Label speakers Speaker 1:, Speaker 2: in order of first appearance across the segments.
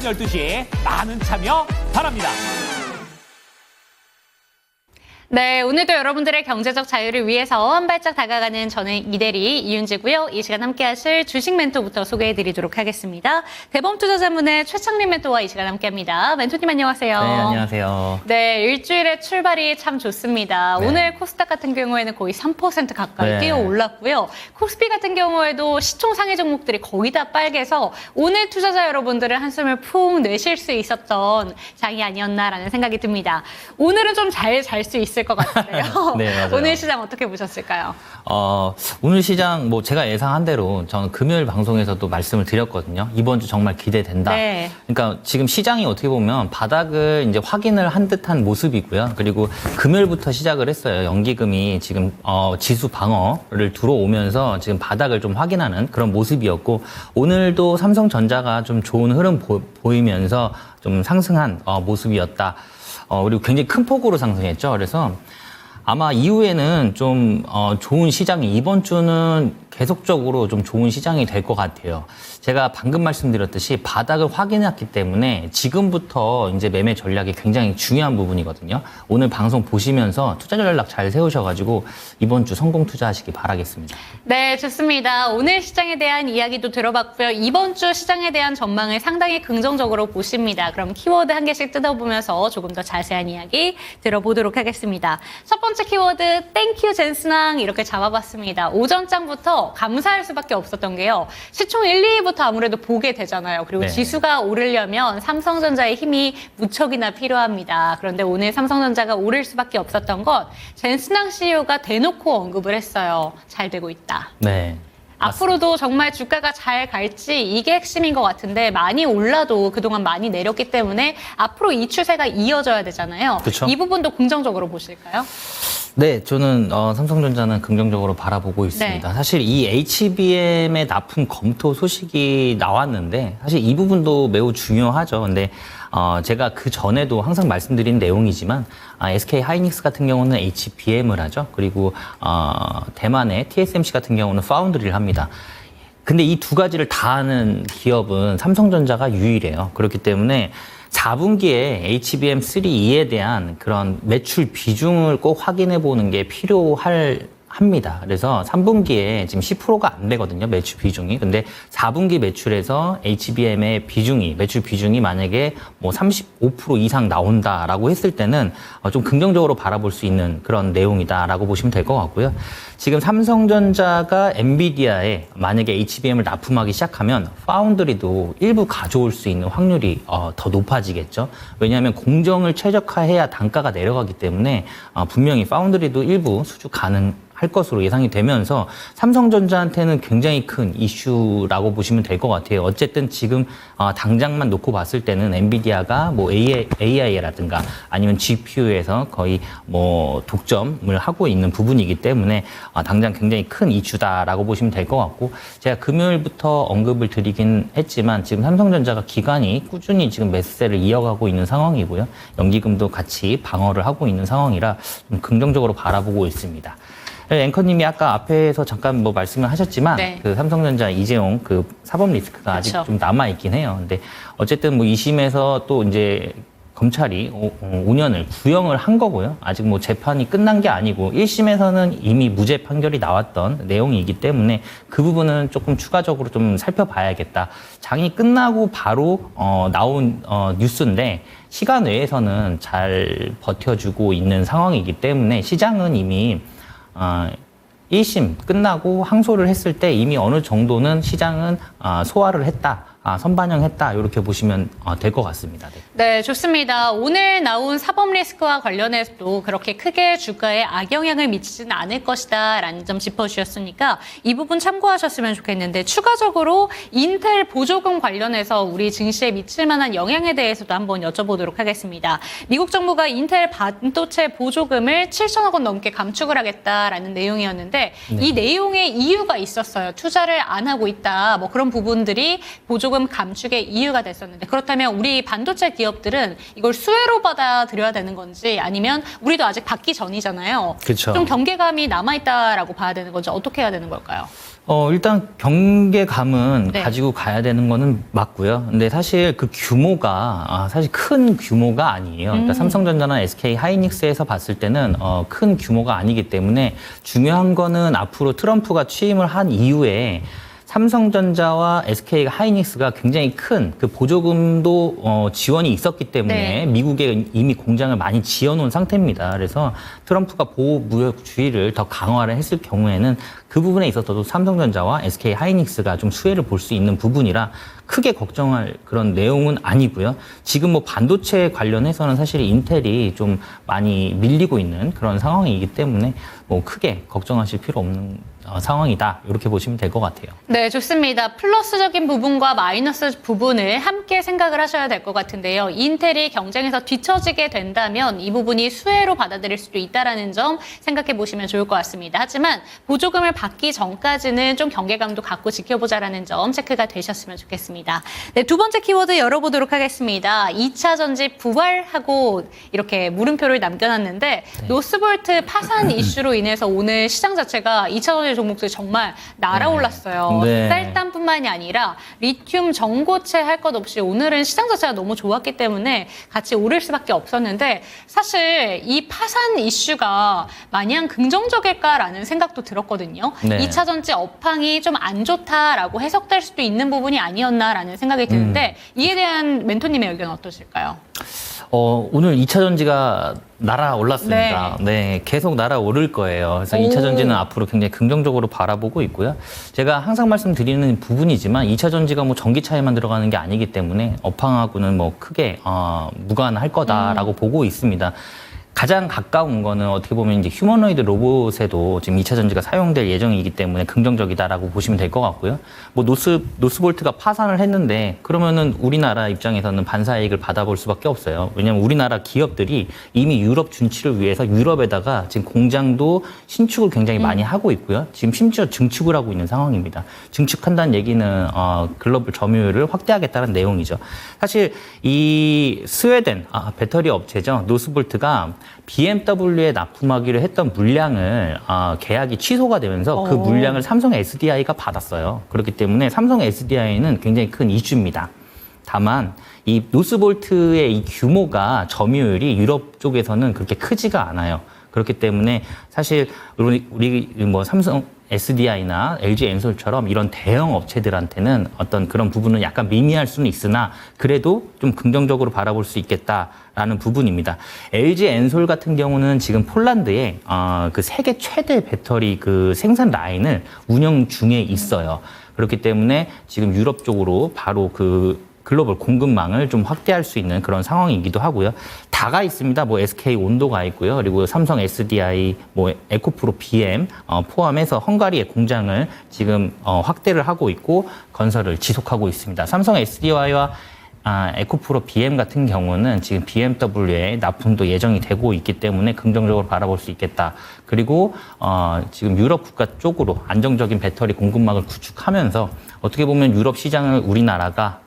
Speaker 1: 12시 많은 참여 바랍니다.
Speaker 2: 네, 오늘도 여러분들의 경제적 자유를 위해서 한 발짝 다가가는 저는 이대리 이윤지고요. 이 시간 함께 하실 주식 멘토부터 소개해드리도록 하겠습니다. 대범투자자문의 최창림 멘토와 이 시간 함께합니다. 멘토님 안녕하세요.
Speaker 3: 네, 안녕하세요.
Speaker 2: 네, 일주일의 출발이 참 좋습니다.
Speaker 3: 네.
Speaker 2: 오늘 코스닥 같은 경우에는 거의 3% 가까이
Speaker 3: 네.
Speaker 2: 뛰어 올랐고요. 코스피 같은 경우에도 시총 상위 종목들이 거의 다 빨개서 오늘 투자자 여러분들은 한숨을 푹 내쉴 수 있었던 장이 아니었나라는 생각이 듭니다. 오늘은 좀 잘 수 있을 것 같은데요.
Speaker 3: 네, 맞아요.
Speaker 2: 오늘 시장 어떻게 보셨을까요?
Speaker 3: 오늘 시장 뭐 제가 예상한 대로 저는 금요일 방송에서도 말씀을 드렸거든요. 이번 주 정말 기대된다.
Speaker 2: 네.
Speaker 3: 그러니까 지금 시장이 어떻게 보면 바닥을 이제 확인을 한 듯한 모습이고요. 그리고 금요일부터 시작을 했어요. 연기금이 지금 지수 방어를 들어오면서 지금 바닥을 좀 확인하는 그런 모습이었고 오늘도 삼성전자가 좀 좋은 흐름 보이면서 좀 상승한 모습이었다. 그리고 굉장히 큰 폭으로 상승했죠. 그래서 아마 이후에는 좀 좋은 시장이 이번 주는 계속적으로 좀 좋은 시장이 될 것 같아요. 제가 방금 말씀드렸듯이 바닥을 확인했기 때문에 지금부터 이제 매매 전략이 굉장히 중요한 부분이거든요. 오늘 방송 보시면서 투자 전략 잘 세우셔가지고 이번 주 성공 투자하시기 바라겠습니다.
Speaker 2: 네, 좋습니다. 오늘 시장에 대한 이야기도 들어봤고요. 이번 주 시장에 대한 전망을 상당히 긍정적으로 보십니다. 그럼 키워드 한 개씩 뜯어보면서 조금 더 자세한 이야기 들어보도록 하겠습니다. 첫 번째 키워드 땡큐 젠스낭 이렇게 잡아봤습니다. 오전장부터 감사할 수밖에 없었던 게요. 시총 1, 2위부터 아무래도 보게 되잖아요. 그리고
Speaker 3: 네.
Speaker 2: 지수가 오르려면 삼성전자의 힘이 무척이나 필요합니다. 그런데 오늘 삼성전자가 오를 수밖에 없었던 건 젠스낭 CEO가 대놓고 언급을 했어요. 잘 되고 있다.
Speaker 3: 네.
Speaker 2: 앞으로도 정말 주가가 잘 갈지 이게 핵심인 것 같은데 많이 올라도 그동안 많이 내렸기 때문에 앞으로 이 추세가 이어져야 되잖아요.
Speaker 3: 그쵸.
Speaker 2: 이 부분도 긍정적으로 보실까요?
Speaker 3: 네, 저는 삼성전자는 긍정적으로 바라보고 있습니다.
Speaker 2: 네.
Speaker 3: 사실 이 HBM의 납품 검토 소식이 나왔는데 사실 이 부분도 매우 중요하죠. 근데 제가 그 전에도 항상 말씀드린 내용이지만 SK 하이닉스 같은 경우는 HBM을 하죠. 그리고 대만의 TSMC 같은 경우는 파운드리를 합니다. 근데 이 두 가지를 다 하는 기업은 삼성전자가 유일해요. 그렇기 때문에 4분기에 HBM3E에 대한 그런 매출 비중을 꼭 확인해 보는 게 합니다. 그래서 3분기에 지금 10%가 안 되거든요. 매출 비중이. 근데 4분기 매출에서 HBM의 매출 비중이 만약에 뭐 35% 이상 나온다라고 했을 때는 좀 긍정적으로 바라볼 수 있는 그런 내용이다라고 보시면 될 것 같고요. 지금 삼성전자가 엔비디아에 만약에 HBM을 납품하기 시작하면 파운드리도 일부 가져올 수 있는 확률이 더 높아지겠죠. 왜냐하면 공정을 최적화해야 단가가 내려가기 때문에 분명히 파운드리도 일부 수주 가능할 것으로 예상이 되면서 삼성전자한테는 굉장히 큰 이슈라고 보시면 될 것 같아요. 어쨌든 지금 당장만 놓고 봤을 때는 엔비디아가 뭐 AI라든가 아니면 GPU에서 거의 뭐 독점을 하고 있는 부분이기 때문에 당장 굉장히 큰 이슈다라고 보시면 될 것 같고 제가 금요일부터 언급을 드리긴 했지만 지금 삼성전자가 기간이 꾸준히 지금 매수세를 이어가고 있는 상황이고요. 연기금도 같이 방어를 하고 있는 상황이라 좀 긍정적으로 바라보고 있습니다. 앵커님이 아까 앞에서 잠깐 뭐 말씀을 하셨지만
Speaker 2: 네.
Speaker 3: 그 삼성전자 이재용 그 사법 리스크가 아직
Speaker 2: 그렇죠.
Speaker 3: 좀 남아 있긴 해요. 근데 어쨌든 뭐 2심에서 또 이제 검찰이 5년을 구형을 한 거고요. 아직 뭐 재판이 끝난 게 아니고 1심에서는 이미 무죄 판결이 나왔던 내용이기 때문에 그 부분은 조금 추가적으로 좀 살펴봐야겠다. 장이 끝나고 바로 나온 뉴스인데 시간 외에서는 잘 버텨주고 있는 상황이기 때문에 시장은 이미 1심 끝나고 항소를 했을 때 이미 어느 정도는 시장은 소화를 했다. 선반영했다. 이렇게 보시면 될 것 같습니다. 네.
Speaker 2: 네, 좋습니다. 오늘 나온 사법 리스크와 관련해서도 그렇게 크게 주가에 악영향을 미치지는 않을 것이다 라는 점 짚어주셨으니까 이 부분 참고하셨으면 좋겠는데 추가적으로 인텔 보조금 관련해서 우리 증시에 미칠 만한 영향에 대해서도 한번 여쭤보도록 하겠습니다. 미국 정부가 인텔 반도체 보조금을 7천억 원 넘게 감축을 하겠다라는 내용이었는데
Speaker 3: 네.
Speaker 2: 이 내용에 이유가 있었어요. 투자를 안 하고 있다. 뭐 그런 부분들이 보조금 보조금 감축의 이유가 됐었는데 그렇다면 우리 반도체 기업들은 이걸 수혜로 받아들여야 되는 건지 아니면 우리도 아직 받기 전이잖아요.
Speaker 3: 그쵸.
Speaker 2: 좀 경계감이 남아있다라고 봐야 되는 건지 어떻게 해야 되는 걸까요?
Speaker 3: 일단 경계감은
Speaker 2: 네.
Speaker 3: 가지고 가야 되는 거는 맞고요. 근데 사실 그 규모가 사실 큰 규모가 아니에요. 그러니까 삼성전자나 SK 하이닉스에서 봤을 때는 큰 규모가 아니기 때문에 중요한 거는 앞으로 트럼프가 취임을 한 이후에 삼성전자와 SK 하이닉스가 굉장히 큰 그 보조금도 지원이 있었기 때문에
Speaker 2: 네.
Speaker 3: 미국에 이미 공장을 많이 지어놓은 상태입니다. 그래서 트럼프가 보호무역주의를 더 강화를 했을 경우에는 그 부분에 있어서도 삼성전자와 SK 하이닉스가 좀 수혜를 볼 수 있는 부분이라 크게 걱정할 그런 내용은 아니고요. 지금 뭐 반도체 관련해서는 사실 인텔이 좀 많이 밀리고 있는 그런 상황이기 때문에 뭐 크게 걱정하실 필요 없는 상황이다. 이렇게 보시면 될 것 같아요.
Speaker 2: 네, 좋습니다. 플러스적인 부분과 마이너스 부분을 함께 생각을 하셔야 될 것 같은데요. 인텔이 경쟁에서 뒤처지게 된다면 이 부분이 수혜로 받아들일 수도 있다는 점 생각해 보시면 좋을 것 같습니다. 하지만 보조금을 받기 전까지는 좀 경계감도 갖고 지켜보자라는 점 체크가 되셨으면 좋겠습니다. 네, 두 번째 키워드 열어보도록 하겠습니다. 2차 전지 부활하고 이렇게 물음표를 남겨놨는데 노스볼트 파산 이슈로 인해서 오늘 시장 자체가 2차 전지 종목들이 정말 날아올랐어요.
Speaker 3: 네.
Speaker 2: 쌀단뿐만이 아니라 리튬 전고체 할 것 없이 오늘은 시장 자체가 너무 좋았기 때문에 같이 오를 수밖에 없었는데 사실 이 파산 이슈가 마냥 긍정적일까라는 생각도 들었거든요.
Speaker 3: 네.
Speaker 2: 2차 전지 업황이 좀 안 좋다라고 해석될 수도 있는 부분이 아니었나라는 생각이 드는데 이에 대한 멘토님의 의견은 어떠실까요?
Speaker 3: 오늘 2차 전지가 날아올랐습니다. 네, 계속 날아오를 거예요. 그래서 2차 전지는 앞으로 굉장히 긍정적으로 바라보고 있고요. 제가 항상 말씀드리는 부분이지만 2차 전지가 뭐 전기차에만 들어가는 게 아니기 때문에 업황하고는 뭐 크게 무관할 거다라고 보고 있습니다. 가장 가까운 거는 어떻게 보면 이제 휴머노이드 로봇에도 지금 2차 전지가 사용될 예정이기 때문에 긍정적이다라고 보시면 될 것 같고요. 뭐 노스볼트가 파산을 했는데 그러면은 우리나라 입장에서는 반사이익을 받아볼 수밖에 없어요. 왜냐하면 우리나라 기업들이 이미 유럽 준치를 위해서 유럽에다가 지금 공장도 신축을 굉장히 많이 하고 있고요. 지금 심지어 증축을 하고 있는 상황입니다. 증축한다는 얘기는 글로벌 점유율을 확대하겠다는 내용이죠. 사실 이 스웨덴 배터리 업체죠. 노스볼트가 BMW에 납품하기로 했던 물량을 계약이 취소가 되면서 그 물량을 삼성 SDI가 받았어요. 그렇기 때문에 삼성 SDI는 굉장히 큰 이슈입니다. 다만 이 노스볼트의 이 규모가 점유율이 유럽 쪽에서는 그렇게 크지가 않아요. 그렇기 때문에 사실 우리 뭐 삼성 SDI나 LG 엔솔처럼 이런 대형 업체들한테는 어떤 그런 부분은 약간 미미할 수는 있으나 그래도 좀 긍정적으로 바라볼 수 있겠다라는 부분입니다. LG 엔솔 같은 경우는 지금 폴란드에 그 세계 최대 배터리 그 생산 라인을 운영 중에 있어요. 그렇기 때문에 지금 유럽 쪽으로 바로 그 글로벌 공급망을 좀 확대할 수 있는 그런 상황이기도 하고요. 다가 있습니다. 뭐 SK 온도가 있고요. 그리고 삼성 SDI, 뭐 에코프로 BM 포함해서 헝가리의 공장을 지금 확대를 하고 있고 건설을 지속하고 있습니다. 삼성 SDI와 에코프로 BM 같은 경우는 지금 BMW에 납품도 예정이 되고 있기 때문에 긍정적으로 바라볼 수 있겠다. 그리고 지금 유럽 국가 쪽으로 안정적인 배터리 공급망을 구축하면서 어떻게 보면 유럽 시장을 우리나라가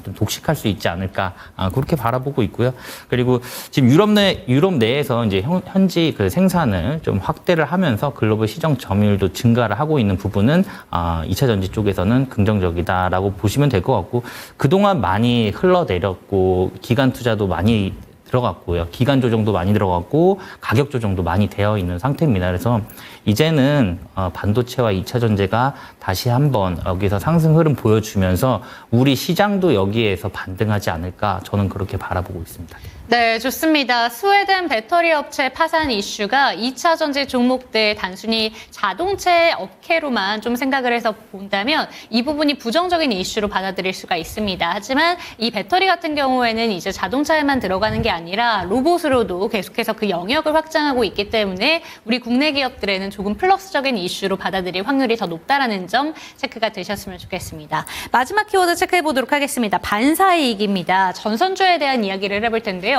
Speaker 3: 좀 독식할 수 있지 않을까 그렇게 바라보고 있고요. 그리고 지금 유럽 내에서 이제 현지 그 생산을 좀 확대를 하면서 글로벌 시장 점유율도 증가를 하고 있는 부분은 2차 전지 쪽에서는 긍정적이다라고 보시면 될 것 같고 그동안 많이 흘러내렸고 기간 투자도 많이 들어갔고요. 기간 조정도 많이 들어갔고 가격 조정도 많이 되어 있는 상태입니다. 그래서 이제는 반도체와 2차 전지가 다시 한번 여기서 상승 흐름 보여주면서 우리 시장도 여기에서 반등하지 않을까 저는 그렇게 바라보고 있습니다.
Speaker 2: 네, 좋습니다. 스웨덴 배터리 업체 파산 이슈가 2차 전지 종목들 단순히 자동차 업계로만 좀 생각을 해서 본다면 이 부분이 부정적인 이슈로 받아들일 수가 있습니다. 하지만 이 배터리 같은 경우에는 이제 자동차에만 들어가는 게 아니라 로봇으로도 계속해서 그 영역을 확장하고 있기 때문에 우리 국내 기업들에는 조금 플러스적인 이슈로 받아들일 확률이 더 높다라는 점 체크가 되셨으면 좋겠습니다. 마지막 키워드 체크해 보도록 하겠습니다. 반사이익입니다. 전선주에 대한 이야기를 해볼 텐데요.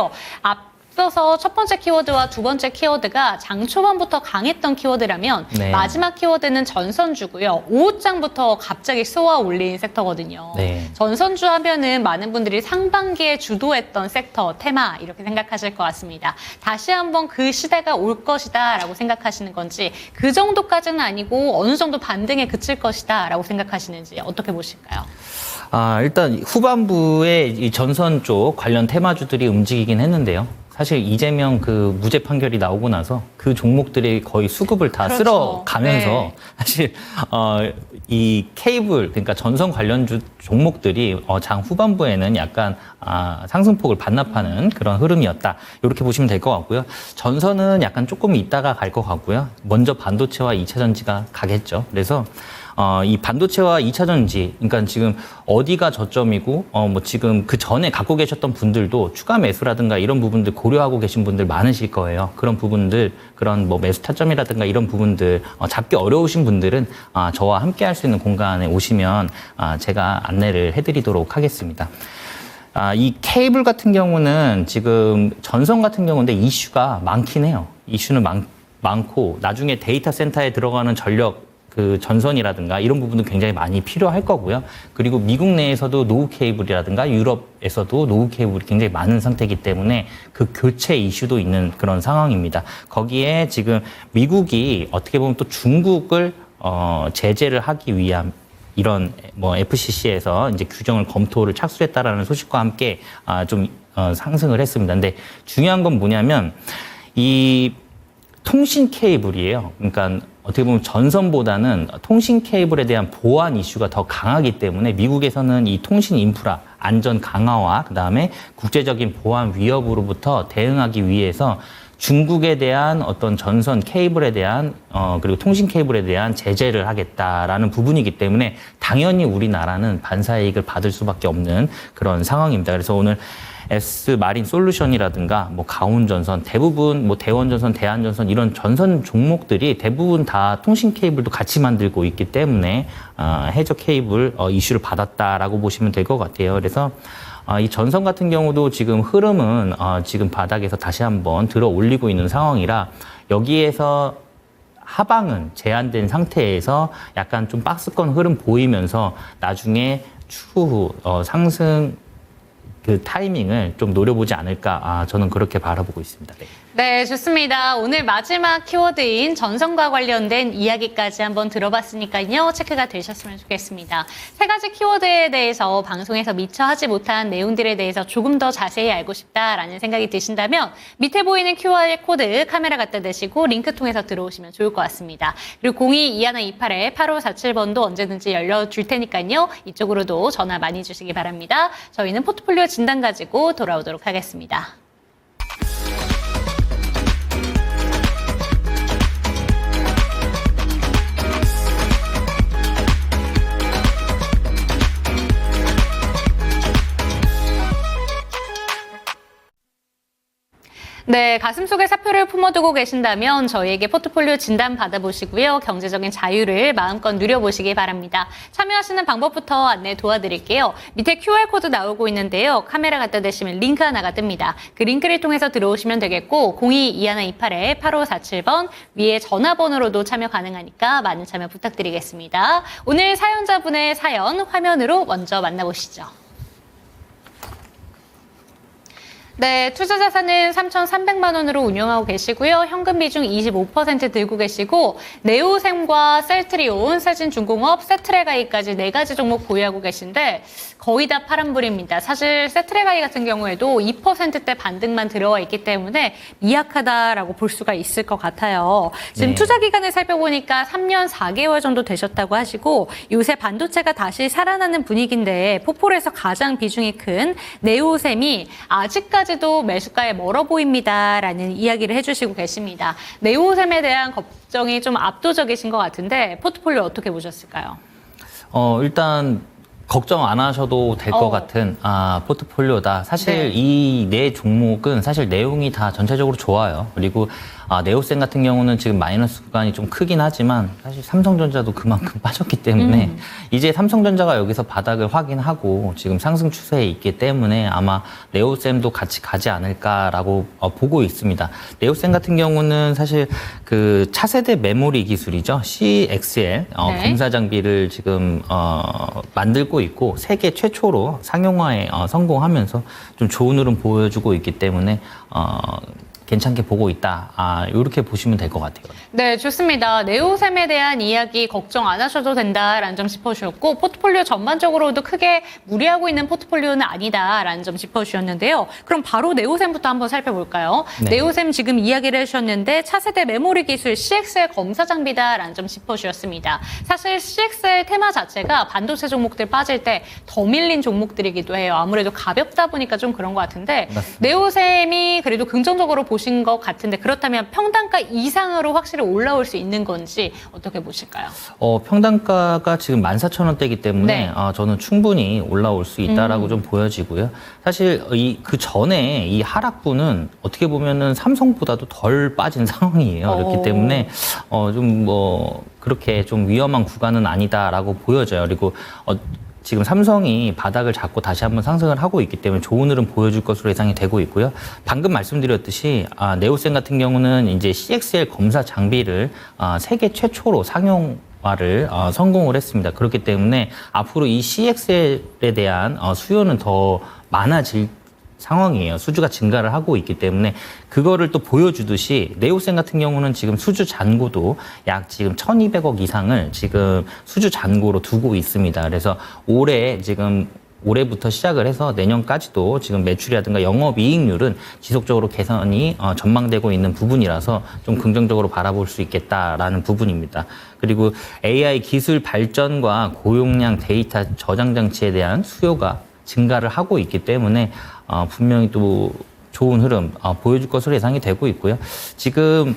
Speaker 2: 앞서서 첫 번째 키워드와 두 번째 키워드가 장 초반부터 강했던 키워드라면
Speaker 3: 네.
Speaker 2: 마지막 키워드는 전선주고요. 5호장부터 갑자기 쏘아 올린 섹터거든요.
Speaker 3: 네.
Speaker 2: 전선주 하면은 많은 분들이 상반기에 주도했던 섹터, 테마 이렇게 생각하실 것 같습니다. 다시 한번 그 시대가 올 것이다 라고 생각하시는 건지 그 정도까지는 아니고 어느 정도 반등에 그칠 것이다 라고 생각하시는지 어떻게 보실까요?
Speaker 3: 일단 후반부에 이 전선 쪽 관련 테마주들이 움직이긴 했는데요. 사실 이재명 그 무죄 판결이 나오고 나서 그 종목들이 거의 수급을 다
Speaker 2: 그렇죠.
Speaker 3: 쓸어가면서
Speaker 2: 네.
Speaker 3: 사실 이 케이블 그러니까 전선 관련주 종목들이 장 후반부에는 약간 상승폭을 반납하는 그런 흐름이었다. 이렇게 보시면 될 것 같고요. 전선은 약간 조금 있다가 갈 것 같고요. 먼저 반도체와 2차 전지가 가겠죠. 그래서 이 반도체와 2차 전지, 그러니까 지금 어디가 저점이고, 뭐 지금 그 전에 갖고 계셨던 분들도 추가 매수라든가 이런 부분들 고려하고 계신 분들 많으실 거예요. 그런 부분들, 그런 뭐 매수 타점이라든가 이런 부분들 잡기 어려우신 분들은 저와 함께 할 수 있는 공간에 오시면 제가 안내를 해드리도록 하겠습니다. 이 케이블 같은 경우는 지금 전선 같은 경우인데 이슈가 많긴 해요. 이슈는 많고 나중에 데이터 센터에 들어가는 전력 그 전선이라든가 이런 부분도 굉장히 많이 필요할 거고요. 그리고 미국 내에서도 노후 케이블이라든가 유럽에서도 노후 케이블이 굉장히 많은 상태이기 때문에 그 교체 이슈도 있는 그런 상황입니다. 거기에 지금 미국이 어떻게 보면 또 중국을 제재를 하기 위한 이런 뭐 FCC에서 이제 규정을 검토를 착수했다라는 소식과 함께 좀 상승을 했습니다. 근데 중요한 건 뭐냐면 이 통신 케이블이에요. 그러니까 어떻게 보면 전선보다는 통신 케이블에 대한 보안 이슈가 더 강하기 때문에 미국에서는 이 통신 인프라 안전 강화와 그다음에 국제적인 보안 위협으로부터 대응하기 위해서 중국에 대한 어떤 전선 케이블에 대한 그리고 통신 케이블에 대한 제재를 하겠다라는 부분이기 때문에 당연히 우리나라는 반사이익을 받을 수밖에 없는 그런 상황입니다. 그래서 오늘 S 마린 솔루션이라든가 뭐 가온전선 대부분 뭐 대원전선, 대한전선 이런 전선 종목들이 대부분 다 통신 케이블도 같이 만들고 있기 때문에 해저 케이블 이슈를 받았다라고 보시면 될 것 같아요. 그래서 이 전선 같은 경우도 지금 흐름은 지금 바닥에서 다시 한번 들어 올리고 있는 상황이라 여기에서 하방은 제한된 상태에서 약간 좀 박스권 흐름 보이면서 나중에 추후 상승 그 타이밍을 좀 노려보지 않을까 저는 그렇게 바라보고 있습니다. 네.
Speaker 2: 네, 좋습니다. 오늘 마지막 키워드인 전선과 관련된 이야기까지 한번 들어봤으니까요. 체크가 되셨으면 좋겠습니다. 세 가지 키워드에 대해서 방송에서 미처 하지 못한 내용들에 대해서 조금 더 자세히 알고 싶다라는 생각이 드신다면 밑에 보이는 QR코드 카메라 갖다 대시고 링크 통해서 들어오시면 좋을 것 같습니다. 그리고 02-2128-8547번도 언제든지 열려줄 테니까요. 이쪽으로도 전화 많이 주시기 바랍니다. 저희는 포트폴리오 진단 가지고 돌아오도록 하겠습니다. 네, 가슴속에 사표를 품어두고 계신다면 저희에게 포트폴리오 진단 받아보시고요. 경제적인 자유를 마음껏 누려보시기 바랍니다. 참여하시는 방법부터 안내 도와드릴게요. 밑에 QR코드 나오고 있는데요. 카메라 갖다 대시면 링크 하나가 뜹니다. 그 링크를 통해서 들어오시면 되겠고 02-2128-8547번 위에 전화번호로도 참여 가능하니까 많은 참여 부탁드리겠습니다. 오늘 사연자분의 사연 화면으로 먼저 만나보시죠. 네, 투자 자산은 3,300만 원으로 운영하고 계시고요. 현금 비중 25% 들고 계시고 네오셈과 셀트리온, 세진중공업, 세트레가이까지 4가지 종목 보유하고 계신데 거의 다 파란불입니다. 사실 세트레가이 같은 경우에도 2%대 반등만 들어와 있기 때문에 미약하다라고 볼 수가 있을 것 같아요. 지금
Speaker 3: 네.
Speaker 2: 투자 기간을 살펴보니까 3년 4개월 정도 되셨다고 하시고 요새 반도체가 다시 살아나는 분위기인데 포폴에서 가장 비중이 큰 네오셈이 아직까지도 매수가에 멀어 보입니다라는 이야기를 해주시고 계십니다. 네오셈에 대한 걱정이 좀 압도적이신 것 같은데 포트폴리오 어떻게 보셨을까요?
Speaker 3: 일단 걱정 안 하셔도 될 것 같은 포트폴리오다. 사실
Speaker 2: 네.
Speaker 3: 이 네 종목은 사실 내용이 다 전체적으로 좋아요. 그리고 네오셈 같은 경우는 지금 마이너스 구간이 좀 크긴 하지만 사실 삼성전자도 그만큼 빠졌기 때문에 이제 삼성전자가 여기서 바닥을 확인하고 지금 상승 추세에 있기 때문에 아마 네오셈도 같이 가지 않을까라고 보고 있습니다. 네오셈 같은 경우는 사실 그 차세대 메모리 기술이죠. CXL
Speaker 2: 네.
Speaker 3: 검사 장비를 지금 만들고 있고 세계 최초로 상용화에 성공하면서 좀 좋은 흐름 보여주고 있기 때문에 괜찮게 보고 있다. 이렇게 보시면 될 것 같아요.
Speaker 2: 네, 좋습니다. 네오셈에 대한 이야기 걱정 안 하셔도 된다라는 점 짚어주셨고 포트폴리오 전반적으로도 크게 무리하고 있는 포트폴리오는 아니다라는 점 짚어주셨는데요. 그럼 바로 네오셈부터 한번 살펴볼까요?
Speaker 3: 네.
Speaker 2: 네오셈 지금 이야기를 해주셨는데 차세대 메모리 기술 CXL 검사 장비다라는 점 짚어주셨습니다. 사실 CXL 테마 자체가 반도체 종목들 빠질 때 더 밀린 종목들이기도 해요. 아무래도 가볍다 보니까 좀 그런 것 같은데
Speaker 3: 맞습니다.
Speaker 2: 네오셈이 그래도 긍정적으로 보신 것 같은데 그렇다면 평단가 이상으로 확실히 올라올 수 있는 건지 어떻게 보실까요?
Speaker 3: 평단가가 지금 14,000원대이기 때문에
Speaker 2: 네.
Speaker 3: 저는 충분히 올라올 수 있다라고 좀 보여지고요. 사실 그 전에 이 하락분은 어떻게 보면은 삼성보다도 덜 빠진 상황이에요. 그렇기 때문에 좀 그렇게 좀 위험한 구간은 아니다라고 보여져요. 그리고 지금 삼성이 바닥을 잡고 다시 한번 상승을 하고 있기 때문에 좋은 흐름 보여줄 것으로 예상이 되고 있고요. 방금 말씀드렸듯이 네오셈 같은 경우는 이제 CXL 검사 장비를 세계 최초로 상용화를 성공을 했습니다. 그렇기 때문에 앞으로 이 CXL에 대한 수요는 더 많아질 상황이에요. 수주가 증가를 하고 있기 때문에 그거를 또 보여주듯이 네오셈 같은 경우는 지금 수주 잔고도 약 지금 1,200억 이상을 지금 수주 잔고로 두고 있습니다. 그래서 올해부터 시작을 해서 내년까지도 지금 매출이라든가 영업이익률은 지속적으로 개선이 전망되고 있는 부분이라서 좀 긍정적으로 바라볼 수 있겠다라는 부분입니다. 그리고 AI 기술 발전과 고용량 데이터 저장 장치에 대한 수요가 증가를 하고 있기 때문에 분명히 또 좋은 흐름 보여줄 것으로 예상이 되고 있고요. 지금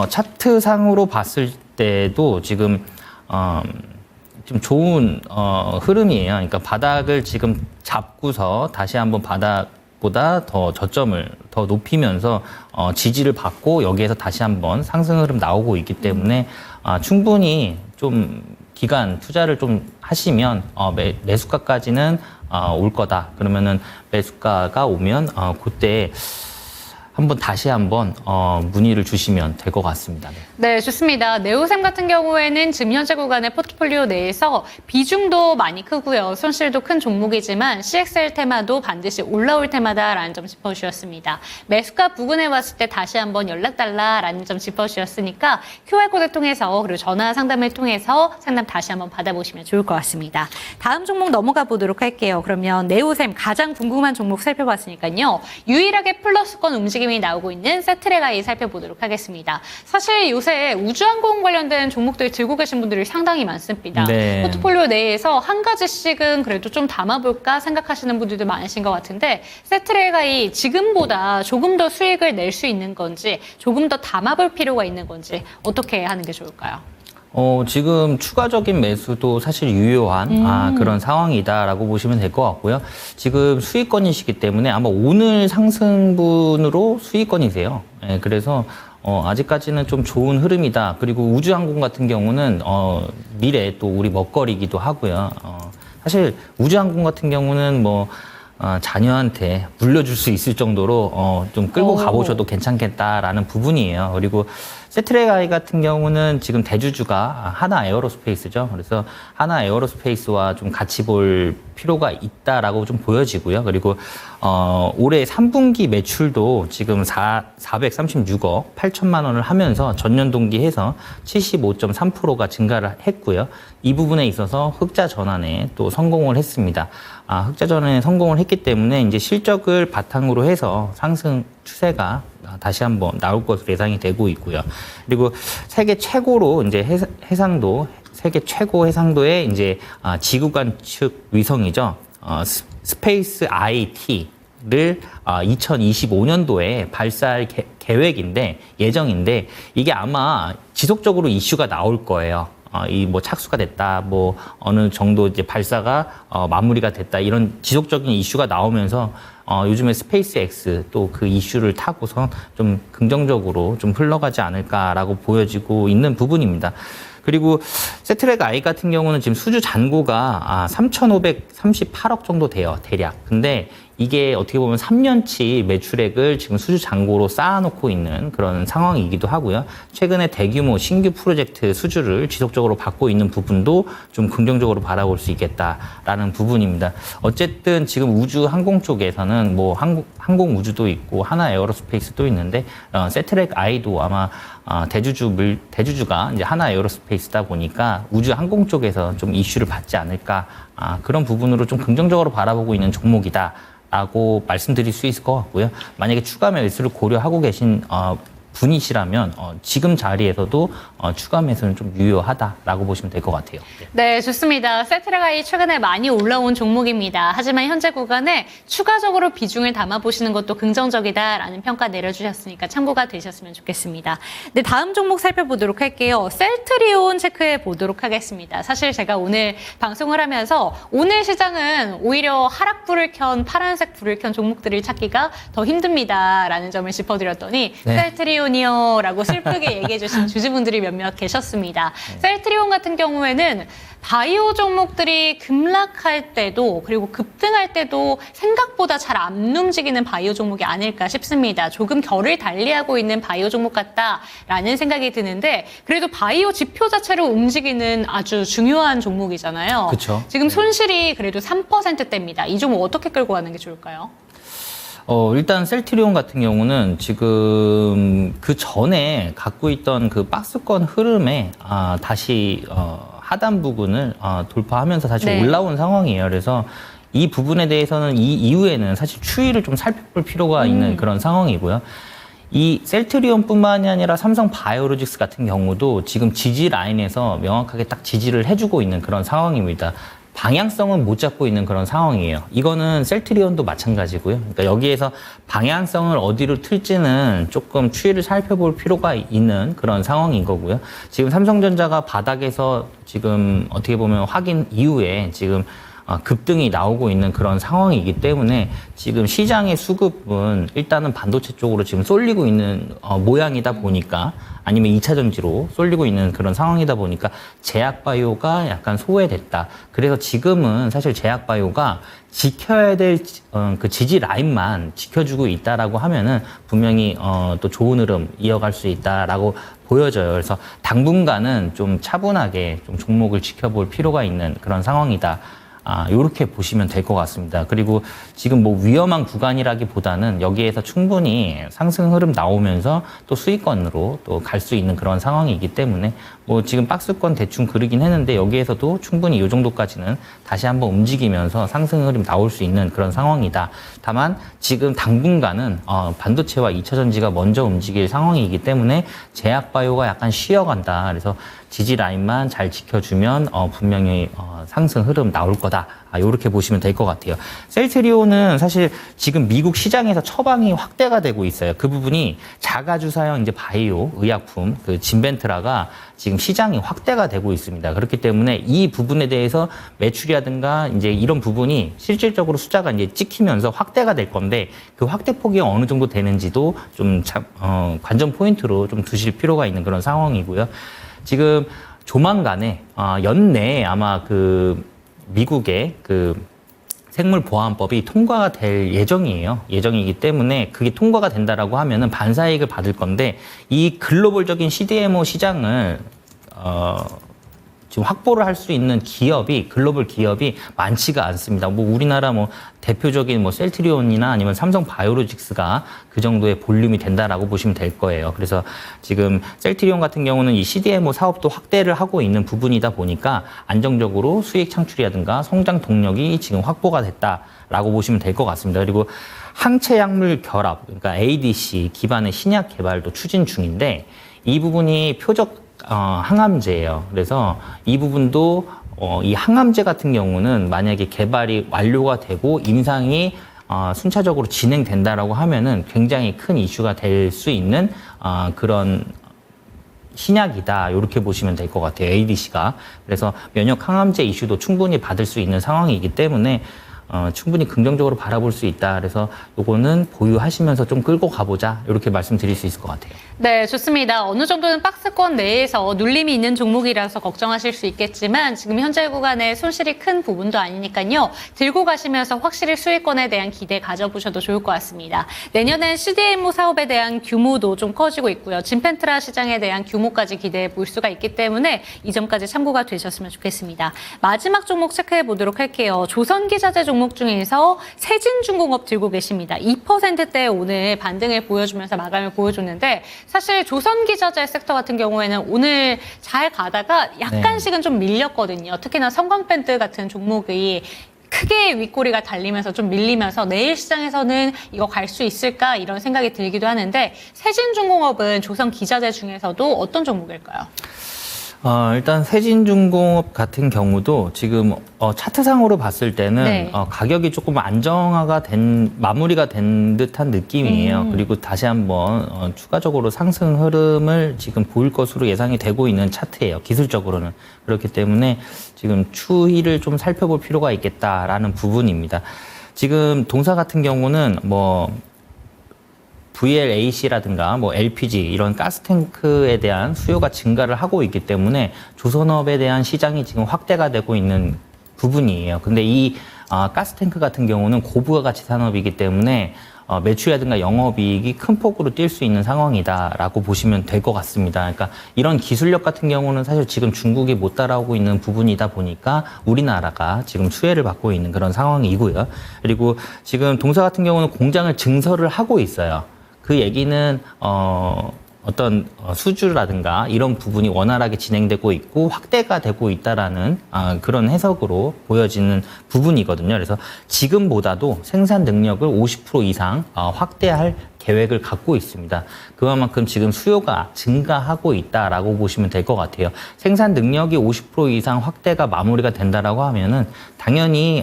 Speaker 3: 차트상으로 봤을 때도 지금 좀 좋은 흐름이에요. 그러니까 바닥을 지금 잡고서 다시 한번 바닥보다 더 저점을 더 높이면서 지지를 받고 여기에서 다시 한번 상승 흐름 나오고 있기 때문에 충분히 좀 기간 투자를 좀 하시면 매수가까지는 올 거다. 그러면은 매수가가 오면 그때 다시 한번 문의를 주시면 될 것 같습니다.
Speaker 2: 네, 좋습니다. 네오셈 같은 경우에는 지금 현재 구간의 포트폴리오 내에서 비중도 많이 크고요. 손실도 큰 종목이지만 CXL 테마도 반드시 올라올 테마다라는 점 짚어주셨습니다. 매수가 부근에 왔을 때 다시 한번 연락달라라는 점 짚어주셨으니까 QR코드 통해서 그리고 전화 상담을 통해서 상담 다시 한번 받아보시면 좋을 것 같습니다. 다음 종목 넘어가 보도록 할게요. 그러면 네오셈 가장 궁금한 종목 살펴봤으니까요. 유일하게 플러스권 움직임이 나오고 있는 세트레가이 살펴보도록 하겠습니다. 사실 요새 우주항공 관련된 종목들 들고 계신 분들이 상당히 많습니다.
Speaker 3: 네.
Speaker 2: 포트폴리오 내에서 한 가지씩은 그래도 좀 담아볼까 생각하시는 분들도 많으신 것 같은데 세트레가이 지금보다 조금 더 수익을 낼 수 있는 건지 조금 더 담아볼 필요가 있는 건지 어떻게 하는 게 좋을까요?
Speaker 3: 지금 추가적인 매수도 사실 유효한 그런 상황이다라고 보시면 될 것 같고요. 지금 수익권이시기 때문에 아마 오늘 상승분으로 수익권이세요. 예, 그래서 아직까지는 좀 좋은 흐름이다. 그리고 우주항공 같은 경우는 미래 또 우리 먹거리기도 하고요. 사실 우주항공 같은 경우는 자녀한테 물려줄 수 있을 정도로 좀 끌고 가보셔도 괜찮겠다라는 부분이에요. 그리고 세트레가이 같은 경우는 지금 대주주가 하나 에어로스페이스죠. 그래서 하나 에어로스페이스와 좀 같이 볼 필요가 있다라고 좀 보여지고요. 그리고 올해 3분기 매출도 지금 436억 8천만 원을 하면서 전년 동기해서 75.3%가 증가를 했고요. 이 부분에 있어서 흑자 전환에 또 성공을 했습니다. 흑자 전환에 성공을 했기 때문에 이제 실적을 바탕으로 해서 상승 추세가 다시 한번 나올 것으로 예상이 되고 있고요. 그리고 세계 최고로 이제 세계 최고 해상도의 이제 지구 관측 위성이죠. 스페이스 IT를 2025년도에 발사할 예정인데 이게 아마 지속적으로 이슈가 나올 거예요. 이 뭐 착수가 됐다, 뭐 어느 정도 이제 발사가 마무리가 됐다 이런 지속적인 이슈가 나오면서 요즘에 스페이스 X 또 그 이슈를 타고서 좀 긍정적으로 좀 흘러가지 않을까라고 보여지고 있는 부분입니다. 그리고 세트랙 I 같은 경우는 지금 수주 잔고가 3,538억 정도 돼요, 대략. 근데 이게 어떻게 보면 3년치 매출액을 지금 수주 잔고로 쌓아놓고 있는 그런 상황이기도 하고요. 최근에 대규모 신규 프로젝트 수주를 지속적으로 받고 있는 부분도 좀 긍정적으로 바라볼 수 있겠다라는 부분입니다. 어쨌든 지금 우주 항공 쪽에서는 뭐 항공 우주도 있고 하나 에어로스페이스도 있는데 세트랙 I도 아마 대주주가 이제 하나 에어로스페이스다 보니까 우주 항공 쪽에서 좀 이슈를 받지 않을까 그런 부분으로 좀 긍정적으로 바라보고 있는 종목이다라고 말씀드릴 수 있을 것 같고요. 만약에 추가 매수를 고려하고 계신 분이시라면 지금 자리에서도 추가 매수는 좀 유효하다라고 보시면 될 것 같아요.
Speaker 2: 네, 좋습니다. 세트랙이 최근에 많이 올라온 종목입니다. 하지만 현재 구간에 추가적으로 비중을 담아보시는 것도 긍정적이다라는 평가 내려주셨으니까 참고가 되셨으면 좋겠습니다. 네, 다음 종목 살펴보도록 할게요. 셀트리온 체크해 보도록 하겠습니다. 사실 제가 오늘 방송을 하면서 오늘 시장은 오히려 하락불을 켠 파란색 불을 켠 종목들을 찾기가 더 힘듭니다라는 점을 짚어드렸더니
Speaker 3: 네.
Speaker 2: 셀트리온이요라고 슬프게 얘기해 주신 주주분들이 몇몇 계셨습니다. 셀트리온 같은 경우에는 바이오 종목들이 급락할 때도 그리고 급등할 때도 생각보다 잘 안 움직이는 바이오 종목이 아닐까 싶습니다. 조금 결을 달리하고 있는 바이오 종목 같다라는 생각이 드는데 그래도 바이오 지표 자체를 움직이는 아주 중요한 종목이잖아요.
Speaker 3: 그쵸.
Speaker 2: 지금 손실이 그래도 3%대입니다. 이 종목 어떻게 끌고 가는 게 좋을까요?
Speaker 3: 일단 셀트리온 같은 경우는 지금 그 전에 갖고 있던 그 박스권 흐름에 다시 하단 부분을 돌파하면서 다시
Speaker 2: 네.
Speaker 3: 올라온 상황이에요. 그래서 이 부분에 대해서는 이 이후에는 사실 추이를 좀 살펴볼 필요가 있는 그런 상황이고요. 이 셀트리온뿐만이 아니라 삼성 바이오로직스 같은 경우도 지금 지지 라인에서 명확하게 딱 지지를 해주고 있는 그런 상황입니다. 방향성은 못 잡고 있는 그런 상황이에요. 이거는 셀트리온도 마찬가지고요. 그러니까 여기에서 방향성을 어디로 틀지는 조금 추이를 살펴볼 필요가 있는 그런 상황인 거고요. 지금 삼성전자가 바닥에서 지금 어떻게 보면 확인 이후에 지금 급등이 나오고 있는 그런 상황이기 때문에 지금 시장의 수급은 일단은 반도체 쪽으로 지금 쏠리고 있는 모양이다 보니까 아니면 2차 전지로 쏠리고 있는 그런 상황이다 보니까 제약바이오가 약간 소외됐다. 그래서 지금은 사실 제약바이오가 지켜야 될 그 지지 라인만 지켜주고 있다라고 하면은 분명히 또 좋은 흐름 이어갈 수 있다라고 보여져요. 그래서 당분간은 좀 차분하게 좀 종목을 지켜볼 필요가 있는 그런 상황이다. 요렇게 보시면 될 것 같습니다. 그리고 지금 뭐 위험한 구간이라기보다는 여기에서 충분히 상승 흐름 나오면서 또 수익권으로 또 갈 수 있는 그런 상황이기 때문에 뭐 지금 박스권 대충 그리긴 했는데 여기에서도 충분히 이 정도까지는 다시 한번 움직이면서 상승 흐름 나올 수 있는 그런 상황이다. 다만 지금 당분간은 반도체와 2차 전지가 먼저 움직일 상황이기 때문에 제약바이오가 약간 쉬어간다. 그래서 지지 라인만 잘 지켜주면 분명히 상승 흐름 나올 거다. 이렇게 보시면 될 것 같아요. 셀트리온은 사실 지금 미국 시장에서 처방이 확대가 되고 있어요. 그 부분이 자가주사형 이제 바이오 의약품 그 진벤트라가 지금 시장이 확대가 되고 있습니다. 그렇기 때문에 이 부분에 대해서 매출이라든가 이제 이런 부분이 실질적으로 숫자가 이제 찍히면서 확대가 될 건데 그 확대폭이 어느 정도 되는지도 좀 관전 포인트로 좀 두실 필요가 있는 그런 상황이고요. 지금 조만간에 연내에 아마 그 미국의 그 생물보안법이 통과가 될 예정이기 때문에 그게 통과가 된다라고 하면은 반사이익을 받을 건데 이 글로벌적인 CDMO 시장을 지금 확보를 할 수 있는 기업이 글로벌 기업이 많지가 않습니다. 뭐 우리나라 뭐 대표적인 뭐 셀트리온이나 아니면 삼성 바이오로직스가 그 정도의 볼륨이 된다라고 보시면 될 거예요. 그래서 지금 셀트리온 같은 경우는 이 CDMO 사업도 확대를 하고 있는 부분이다 보니까 안정적으로 수익 창출이라든가 성장 동력이 지금 확보가 됐다라고 보시면 될 것 같습니다. 그리고 항체 약물 결합, 그러니까 ADC 기반의 신약 개발도 추진 중인데 이 부분이 표적 항암제예요. 그래서 이 부분도 이 항암제 같은 경우는 만약에 개발이 완료가 되고 임상이 순차적으로 진행된다라고 하면은 굉장히 큰 이슈가 될 수 있는 그런 신약이다 이렇게 보시면 될 것 같아요. ADC가. 그래서 면역 항암제 이슈도 충분히 받을 수 있는 상황이기 때문에 충분히 긍정적으로 바라볼 수 있다. 그래서 요거는 보유하시면서 좀 끌고 가보자. 이렇게 말씀드릴 수 있을 것 같아요.
Speaker 2: 네, 좋습니다. 어느 정도는 박스권 내에서 눌림이 있는 종목이라서 걱정하실 수 있겠지만 지금 현재 구간에 손실이 큰 부분도 아니니까요. 들고 가시면서 확실히 수익권에 대한 기대 가져보셔도 좋을 것 같습니다. 내년엔 CDMO 사업에 대한 규모도 좀 커지고 있고요. 진펜트라 시장에 대한 규모까지 기대해 볼 수가 있기 때문에 이 점까지 참고가 되셨으면 좋겠습니다. 마지막 종목 체크해 보도록 할게요. 조선기자재 종목 중에서 세진중공업 들고 계십니다. 2%대 오늘 반등을 보여주면서 마감을 보여줬는데 사실 조선기자재 섹터 같은 경우에는 오늘 잘 가다가 약간씩은 좀 밀렸거든요. 특히나 성광밴드 같은 종목이 크게 윗꼬리가 달리면서 좀 밀리면서 내일 시장에서는 이거 갈 수 있을까 이런 생각이 들기도 하는데 세진중공업은 조선기자재 중에서도 어떤 종목일까요?
Speaker 3: 일단 세진중공업 같은 경우도 지금 차트상으로 봤을 때는
Speaker 2: 네.
Speaker 3: 가격이 조금 안정화가 마무리가 된 듯한 느낌이에요. 그리고 다시 한번 추가적으로 상승 흐름을 지금 보일 것으로 예상이 되고 있는 차트예요. 기술적으로는. 그렇기 때문에 지금 추이를 좀 살펴볼 필요가 있겠다라는 부분입니다. 지금 동사 같은 경우는 VLAC라든가 LPG 이런 가스탱크에 대한 수요가 증가를 하고 있기 때문에 조선업에 대한 시장이 지금 확대가 되고 있는 부분이에요. 근데 이 가스탱크 같은 경우는 고부가가치 산업이기 때문에 매출이라든가 영업이익이 큰 폭으로 뛸 수 있는 상황이다라고 보시면 될 것 같습니다. 그러니까 이런 기술력 같은 경우는 사실 지금 중국이 못 따라오고 있는 부분이다 보니까 우리나라가 지금 수혜를 받고 있는 그런 상황이고요. 그리고 지금 동사 같은 경우는 공장을 증설을 하고 있어요. 그 얘기는 어떤 수주라든가 이런 부분이 원활하게 진행되고 있고 확대가 되고 있다라는 그런 해석으로 보여지는 부분이거든요. 그래서 지금보다도 생산 능력을 50% 이상 확대할 계획을 갖고 있습니다. 그만큼 지금 수요가 증가하고 있다라고 보시면 될 것 같아요. 생산 능력이 50% 이상 확대가 마무리가 된다라고 하면은 당연히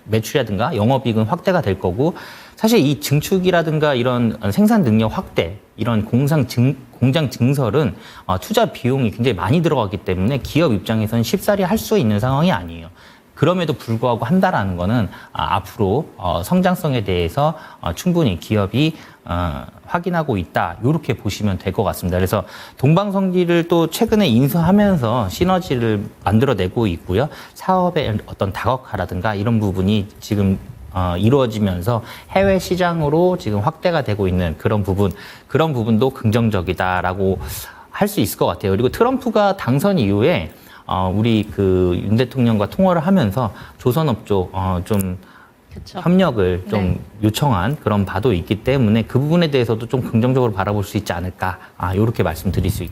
Speaker 3: 매출이라든가 영업이익은 확대가 될 거고 사실 이 증축이라든가 이런 생산 능력 확대, 이런 공장 증설은 투자 비용이 굉장히 많이 들어가기 때문에 기업 입장에서는 쉽사리 할 수 있는 상황이 아니에요. 그럼에도 불구하고 한다라는 거는 앞으로 성장성에 대해서 충분히 기업이 확인하고 있다. 이렇게 보시면 될 것 같습니다. 그래서 동방성기를 또 최근에 인수하면서 시너지를 만들어내고 있고요. 사업의 어떤 다각화라든가 이런 부분이 지금 이루어지면서 해외 시장으로 지금 확대가 되고 있는 그런 부분도 긍정적이다라고 할 수 있을 것 같아요. 그리고 트럼프가 당선 이후에 우리 윤 대통령과 통화를 하면서 조선업 쪽 좀
Speaker 2: 그쵸.
Speaker 3: 협력을 좀 요청한 그런 바도 있기 때문에 그 부분에 대해서도 좀 긍정적으로 바라볼 수 있지 않을까 이렇게 말씀드릴 수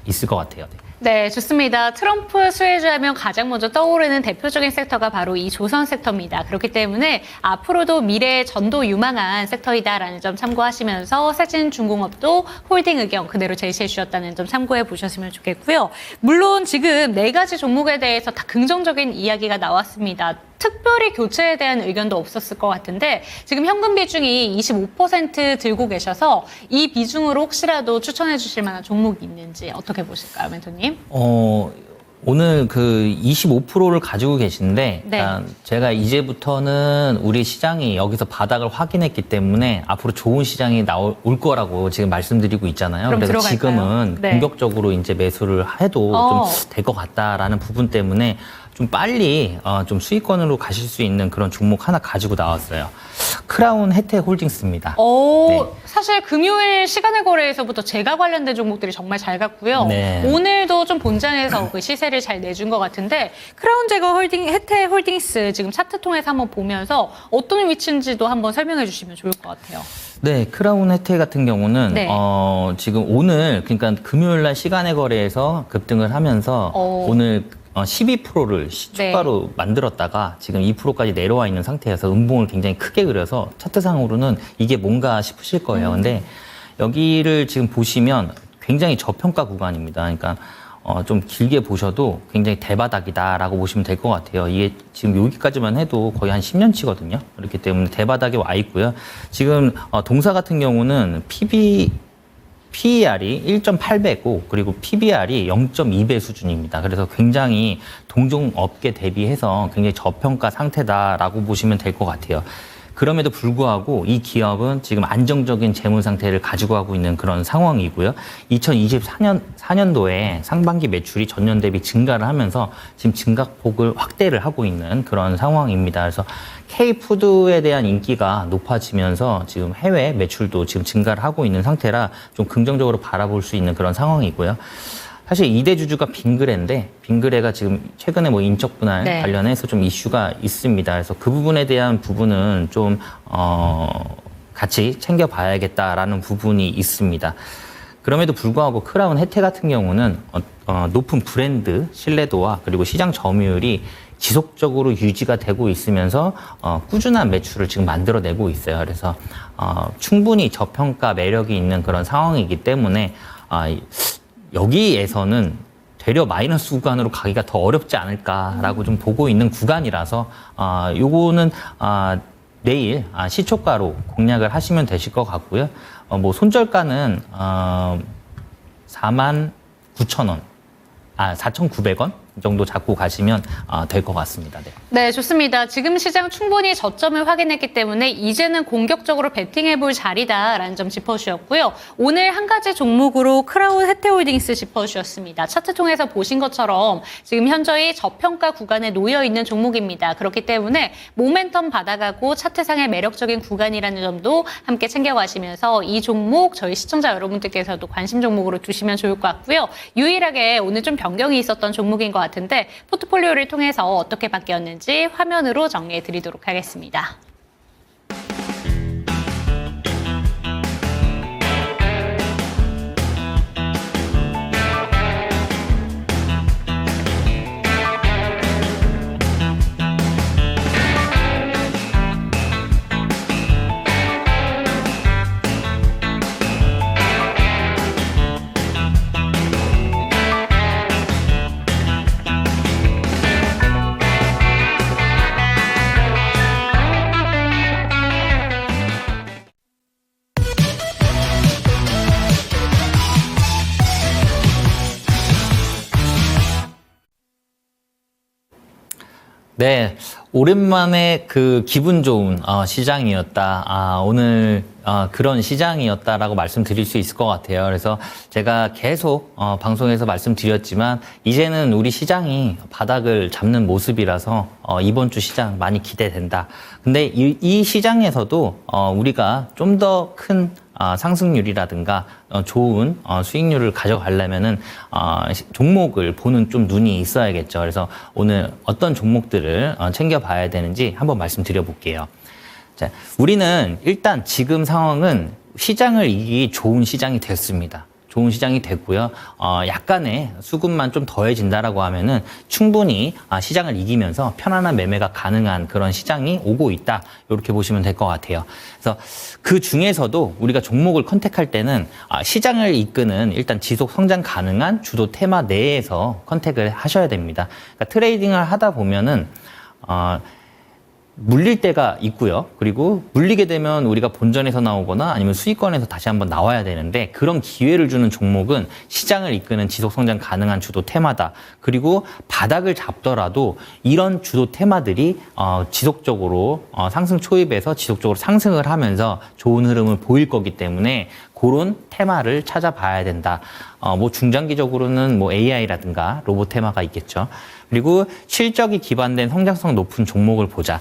Speaker 3: 있을 것 같아요.
Speaker 2: 네, 좋습니다. 트럼프 수혜주하면 가장 먼저 떠오르는 대표적인 섹터가 바로 이 조선 섹터입니다. 그렇기 때문에 앞으로도 미래의 전도 유망한 섹터이다라는 점 참고하시면서 세진중공업도 홀딩 의견 그대로 제시해 주셨다는 점 참고해 보셨으면 좋겠고요. 물론 지금 4가지 종목에 대해서 다 긍정적인 이야기가 나왔습니다. 특별히 교체에 대한 의견도 없었을 것 같은데 지금 현금 비중이 25% 들고 계셔서 이 비중으로 혹시라도 추천해 주실 만한 종목이 있는지 어떻게 보실까요, 멘토님?
Speaker 3: 오늘 25%를 가지고 계신데
Speaker 2: 네.
Speaker 3: 제가 이제부터는 우리 시장이 여기서 바닥을 확인했기 때문에 앞으로 좋은 시장이 올 거라고 지금 말씀드리고 있잖아요.
Speaker 2: 그럼
Speaker 3: 그래서
Speaker 2: 들어갈까요?
Speaker 3: 지금은
Speaker 2: 네.
Speaker 3: 공격적으로 이제 매수를 해도 좀 될 것 같다라는 부분 때문에 좀 빨리 좀 수익권으로 가실 수 있는 그런 종목 하나 가지고 나왔어요. 크라운 혜택홀딩스입니다. 네.
Speaker 2: 사실 금요일 시간의 거래에서부터 제가 관련된 종목들이 정말 잘 갔고요.
Speaker 3: 네.
Speaker 2: 오늘도 좀 본장에서 그 시세를 잘 내준 것 같은데 크라운 제거 혜택홀딩스 지금 차트 통해서 한번 보면서 어떤 위치인지도 한번 설명해 주시면 좋을 것 같아요.
Speaker 3: 네, 크라운 혜택 같은 경우는
Speaker 2: 네.
Speaker 3: 지금 오늘 그러니까 금요일 날 시간의 거래에서 급등을 하면서 오늘 12%를 추가로 만들었다가 지금 2%까지 내려와 있는 상태여서 음봉을 굉장히 크게 그려서 차트상으로는 이게 뭔가 싶으실 거예요. 근데 여기를 지금 보시면 굉장히 저평가 구간입니다. 그러니까 좀 길게 보셔도 굉장히 대바닥이다라고 보시면 될 것 같아요. 이게 지금 여기까지만 해도 거의 한 10년치거든요. 그렇기 때문에 대바닥에 와 있고요. 지금 동사 같은 경우는 PB PER이 1.8배고 그리고 PBR이 0.2배 수준입니다. 그래서 굉장히 동종업계 대비해서 굉장히 저평가 상태다라고 보시면 될 것 같아요. 그럼에도 불구하고 이 기업은 지금 안정적인 재무 상태를 가지고 가고 있는 그런 상황이고요. 2024년도에 상반기 매출이 전년 대비 증가를 하면서 지금 증가폭을 확대를 하고 있는 그런 상황입니다. 그래서 K푸드에 대한 인기가 높아지면서 지금 해외 매출도 지금 증가를 하고 있는 상태라 좀 긍정적으로 바라볼 수 있는 그런 상황이고요. 사실 2대 주주가 빙그레인데 빙그레가 지금 최근에 뭐 인적 분할
Speaker 2: 네.
Speaker 3: 관련해서 좀 이슈가 있습니다. 그래서 그 부분에 대한 부분은 좀 같이 챙겨봐야겠다라는 부분이 있습니다. 그럼에도 불구하고 크라운 혜태 같은 경우는 높은 브랜드 신뢰도와 그리고 시장 점유율이 지속적으로 유지가 되고 있으면서 꾸준한 매출을 지금 만들어내고 있어요. 그래서 충분히 저평가 매력이 있는 그런 상황이기 때문에 여기에서는 되려 마이너스 구간으로 가기가 더 어렵지 않을까라고 좀 보고 있는 구간이라서 요거는 내일 시초가로 공략을 하시면 되실 것 같고요. 뭐 손절가는 49,000원, 4,900원 정도 잡고 가시면 될 것 같습니다. 네.
Speaker 2: 네, 좋습니다. 지금 시장 충분히 저점을 확인했기 때문에 이제는 공격적으로 베팅해볼 자리다라는 점 짚어주셨고요. 오늘 한 가지 종목으로 크라운 혜태홀딩스 짚어주셨습니다. 차트 통해서 보신 것처럼 지금 현저히 저평가 구간에 놓여 있는 종목입니다. 그렇기 때문에 모멘텀 받아가고 차트상의 매력적인 구간이라는 점도 함께 챙겨가시면서 이 종목 저희 시청자 여러분들께서도 관심 종목으로 두시면 좋을 것 같고요. 유일하게 오늘 좀 변경이 있었던 종목인 것 같은데 포트폴리오를 통해서 어떻게 바뀌었는지 화면으로 정리해 드리도록 하겠습니다.
Speaker 3: 네, 오랜만에 그 기분 좋은 시장이었다. 오늘 그런 시장이었다라고 말씀드릴 수 있을 것 같아요. 그래서 제가 계속 방송에서 말씀드렸지만 이제는 우리 시장이 바닥을 잡는 모습이라서 이번 주 시장 많이 기대된다. 근데 이 시장에서도 우리가 좀 더 큰 상승률이라든가 좋은 수익률을 가져가려면은 종목을 보는 좀 눈이 있어야겠죠. 그래서 오늘 어떤 종목들을 챙겨봐야 되는지 한번 말씀드려 볼게요. 자, 우리는 일단 지금 상황은 시장을 이기기 좋은 시장이 됐습니다. 좋은 시장이 됐고요. 약간의 수급만 좀 더해진다라고 하면은 충분히 시장을 이기면서 편안한 매매가 가능한 그런 시장이 오고 있다. 이렇게 보시면 될 것 같아요. 그래서 그 중에서도 우리가 종목을 컨택할 때는 시장을 이끄는 일단 지속 성장 가능한 주도 테마 내에서 컨택을 하셔야 됩니다. 그러니까 트레이딩을 하다 보면은 물릴 때가 있고요. 그리고 물리게 되면 우리가 본전에서 나오거나 아니면 수익권에서 다시 한번 나와야 되는데 그런 기회를 주는 종목은 시장을 이끄는 지속성장 가능한 주도 테마다. 그리고 바닥을 잡더라도 이런 주도 테마들이 지속적으로 상승 초입에서 지속적으로 상승을 하면서 좋은 흐름을 보일 거기 때문에 그런 테마를 찾아봐야 된다. 뭐 중장기적으로는 뭐 AI라든가 로봇 테마가 있겠죠. 그리고 실적이 기반된 성장성 높은 종목을 보자.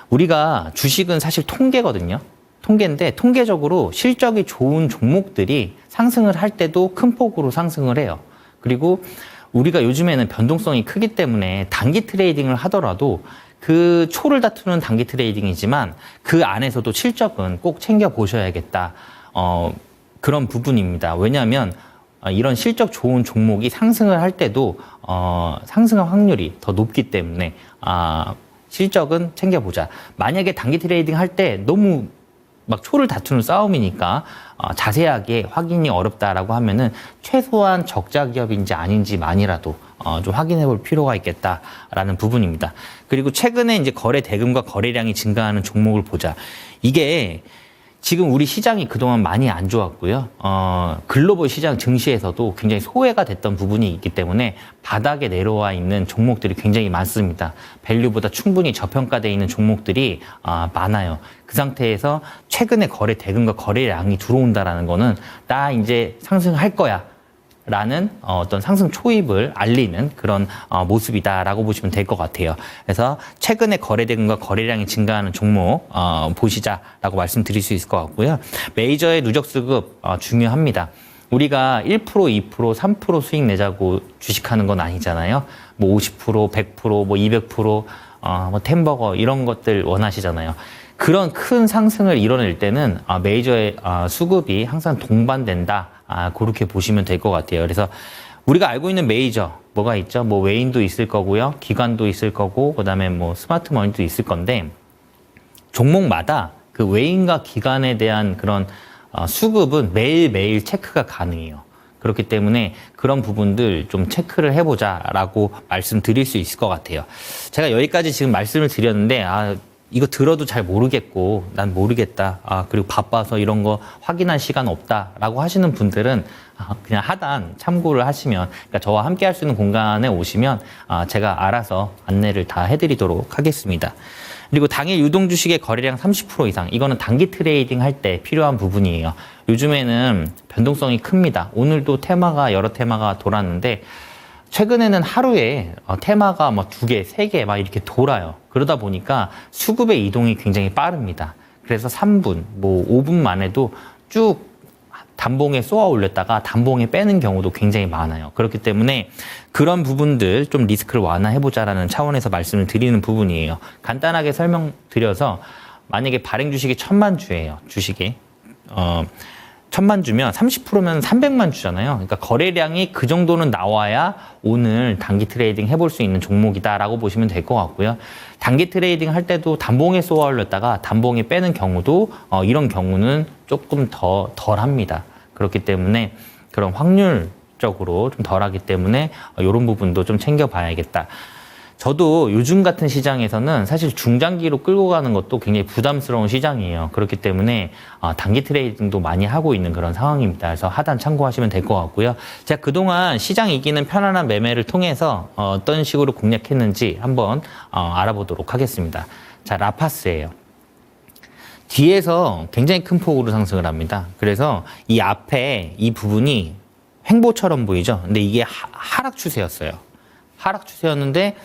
Speaker 3: 우리가 주식은 사실 통계거든요. 통계인데 통계적으로 실적이 좋은 종목들이 상승을 할 때도 큰 폭으로 상승을 해요. 그리고 우리가 요즘에는 변동성이 크기 때문에 단기 트레이딩을 하더라도 그 초를 다투는 단기 트레이딩이지만 그 안에서도 실적은 꼭 챙겨보셔야겠다. 그런 부분입니다. 왜냐하면 이런 실적 좋은 종목이 상승을 할 때도 상승할 확률이 더 높기 때문에 실적은 챙겨보자. 만약에 단기 트레이딩 할 때 너무 막 초를 다투는 싸움이니까 자세하게 확인이 어렵다라고 하면은 최소한 적자 기업인지 아닌지만이라도 좀 확인해 볼 필요가 있겠다라는 부분입니다. 그리고 최근에 이제 거래 대금과 거래량이 증가하는 종목을 보자. 이게 지금 우리 시장이 그동안 많이 안 좋았고요. 글로벌 시장 증시에서도 굉장히 소외가 됐던 부분이 있기 때문에 바닥에 내려와 있는 종목들이 굉장히 많습니다. 밸류보다 충분히 저평가되어 있는 종목들이 많아요. 그 상태에서 최근에 거래 대금과 거래량이 들어온다라는 거는 나 이제 상승할 거야. 라는 어떤 상승 초입을 알리는 그런 모습이다라고 보시면 될 것 같아요. 그래서 최근에 거래대금과 거래량이 증가하는 종목 보시자라고 말씀드릴 수 있을 것 같고요. 메이저의 누적 수급 중요합니다. 우리가 1%, 2%, 3% 수익 내자고 주식하는 건 아니잖아요. 뭐 50%, 100%, 뭐 200%, 뭐 템버거 이런 것들 원하시잖아요. 그런 큰 상승을 이뤄낼 때는 메이저의 수급이 항상 동반된다. 그렇게 보시면 될 것 같아요. 그래서 우리가 알고 있는 메이저 뭐가 있죠? 뭐 웨인도 있을 거고요, 기관도 있을 거고, 그다음에 뭐 스마트머니도 있을 건데 종목마다 그 웨인과 기관에 대한 그런 수급은 매일매일 체크가 가능해요. 그렇기 때문에 그런 부분들 좀 체크를 해보자라고 말씀드릴 수 있을 것 같아요. 제가 여기까지 지금 말씀을 드렸는데 이거 들어도 잘 모르겠고 난 모르겠다. 그리고 바빠서 이런 거 확인할 시간 없다라고 하시는 분들은 그냥 하단 참고를 하시면, 그러니까 저와 함께 할 수 있는 공간에 오시면 제가 알아서 안내를 다 해드리도록 하겠습니다. 그리고 당일 유동 주식의 거래량 30% 이상, 이거는 단기 트레이딩 할 때 필요한 부분이에요. 요즘에는 변동성이 큽니다. 오늘도 여러 테마가 돌았는데 최근에는 하루에 테마가 뭐 2개, 3개 막 이렇게 돌아요. 그러다 보니까 수급의 이동이 굉장히 빠릅니다. 그래서 3분, 뭐 5분만 해도 쭉 단봉에 쏘아 올렸다가 단봉에 빼는 경우도 굉장히 많아요. 그렇기 때문에 그런 부분들 좀 리스크를 완화해보자라는 차원에서 말씀을 드리는 부분이에요. 간단하게 설명드려서 만약에 발행 주식이 1000만 주예요. 주식이. 1000만 주면 30%면 300만 주잖아요. 그러니까 거래량이 그 정도는 나와야 오늘 단기 트레이딩 해볼 수 있는 종목이다라고 보시면 될 것 같고요. 단기 트레이딩 할 때도 단봉에 쏘아 올렸다가 단봉에 빼는 경우도 이런 경우는 조금 덜 합니다. 그렇기 때문에 그런 확률적으로 좀 덜하기 때문에 이런 부분도 좀 챙겨봐야겠다. 저도 요즘 같은 시장에서는 사실 중장기로 끌고 가는 것도 굉장히 부담스러운 시장이에요. 그렇기 때문에 단기 트레이딩도 많이 하고 있는 그런 상황입니다. 그래서 하단 참고하시면 될 것 같고요. 제가 그동안 시장 이기는 편안한 매매를 통해서 어떤 식으로 공략했는지 한번 알아보도록 하겠습니다. 자, 라파스예요. 뒤에서 굉장히 큰 폭으로 상승을 합니다. 그래서 이 앞에 이 부분이 횡보처럼 보이죠? 근데 이게 하락 추세였어요. 하락 추세였는데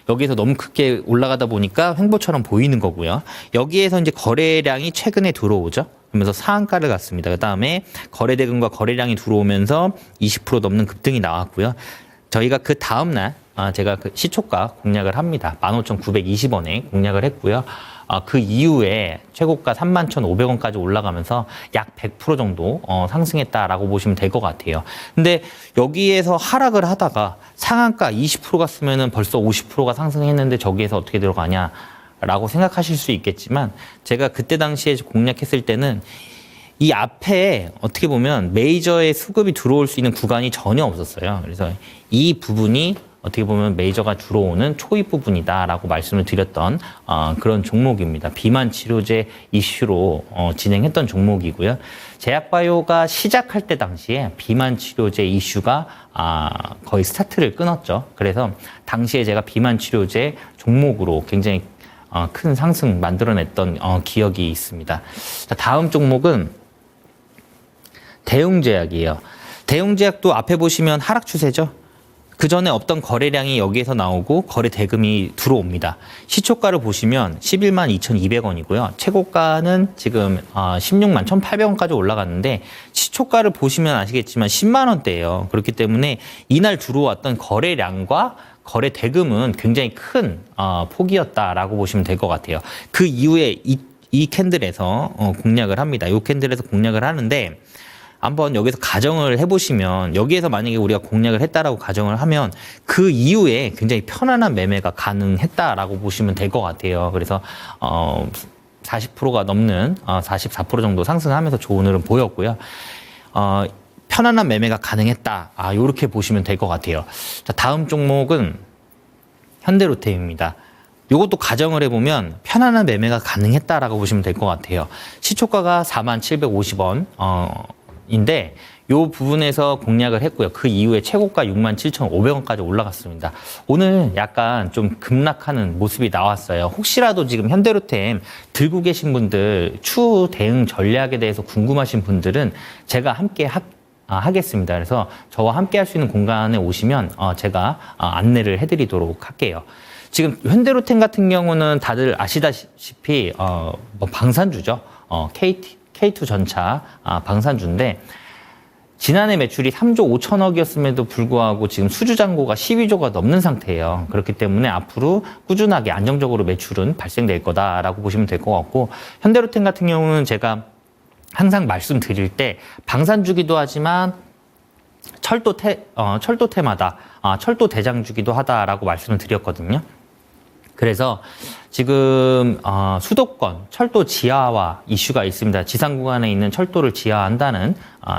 Speaker 3: 여기에서 너무 크게 올라가다 보니까 횡보처럼 보이는 거고요. 여기에서 이제 거래량이 최근에 들어오죠. 그러면서 상한가를 갔습니다. 그 다음에 거래대금과 거래량이 들어오면서 20% 넘는 급등이 나왔고요. 저희가 그 다음날 제가 그 시초가 공략을 합니다. 15,920원에 공략을 했고요. 그 이후에 최고가 31,500원까지 올라가면서 약 100% 정도 상승했다라고 보시면 될 것 같아요. 근데 여기에서 하락을 하다가 상한가 20% 갔으면은 벌써 50%가 상승했는데 저기에서 어떻게 들어가냐라고 생각하실 수 있겠지만 제가 그때 당시에 공략했을 때는 이 앞에 어떻게 보면 메이저의 수급이 들어올 수 있는 구간이 전혀 없었어요. 그래서 이 부분이 어떻게 보면 메이저가 들어오는 초입 부분이다라고 말씀을 드렸던 그런 종목입니다. 비만 치료제 이슈로 진행했던 종목이고요. 제약바이오가 시작할 때 당시에 비만 치료제 이슈가 거의 스타트를 끊었죠. 그래서 당시에 제가 비만 치료제 종목으로 굉장히 큰 상승 만들어냈던 기억이 있습니다. 자, 다음 종목은 대웅제약이에요. 대웅제약도 앞에 보시면 하락 추세죠. 그 전에 없던 거래량이 여기에서 나오고 거래 대금이 들어옵니다. 시초가를 보시면 11만 2,200원이고요. 최고가는 지금 16만 1,800원까지 올라갔는데 시초가를 보시면 아시겠지만 10만 원대예요. 그렇기 때문에 이날 들어왔던 거래량과 거래 대금은 굉장히 큰 폭이었다라고 보시면 될 것 같아요. 그 이후에 이 캔들에서 공략을 합니다. 이 캔들에서 공략을 하는데 한번 여기서 가정을 해보시면 여기에서 만약에 우리가 공략을 했다라고 가정을 하면 그 이후에 굉장히 편안한 매매가 가능했다라고 보시면 될 것 같아요. 그래서 40%가 넘는 44% 정도 상승하면서 좋은 흐름 보였고요. 편안한 매매가 가능했다. 이렇게 보시면 될 것 같아요. 자, 다음 종목은 현대로템입니다. 이것도 가정을 해보면 편안한 매매가 가능했다라고 보시면 될 것 같아요. 시초가가 4750원, 인데 이 부분에서 공략을 했고요. 그 이후에 최고가 67,500원까지 올라갔습니다. 오늘 약간 좀 급락하는 모습이 나왔어요. 혹시라도 지금 현대로템 들고 계신 분들 추후 대응 전략에 대해서 궁금하신 분들은 제가 함께 하겠습니다. 그래서 저와 함께 할 수 있는 공간에 오시면 제가 안내를 해드리도록 할게요. 지금 현대로템 같은 경우는 다들 아시다시피 뭐 방산주죠. K2 전차 방산주인데 지난해 매출이 3조 5천억이었음에도 불구하고 지금 수주 잔고가 12조가 넘는 상태예요. 그렇기 때문에 앞으로 꾸준하게 안정적으로 매출은 발생될 거다라고 보시면 될 것 같고, 현대로템 같은 경우는 제가 항상 말씀드릴 때 방산주기도 하지만 철도 테마다 철도 대장주기도 하다라고 말씀을 드렸거든요. 그래서 지금 수도권 철도 지하화 이슈가 있습니다. 지상 구간에 있는 철도를 지하한다는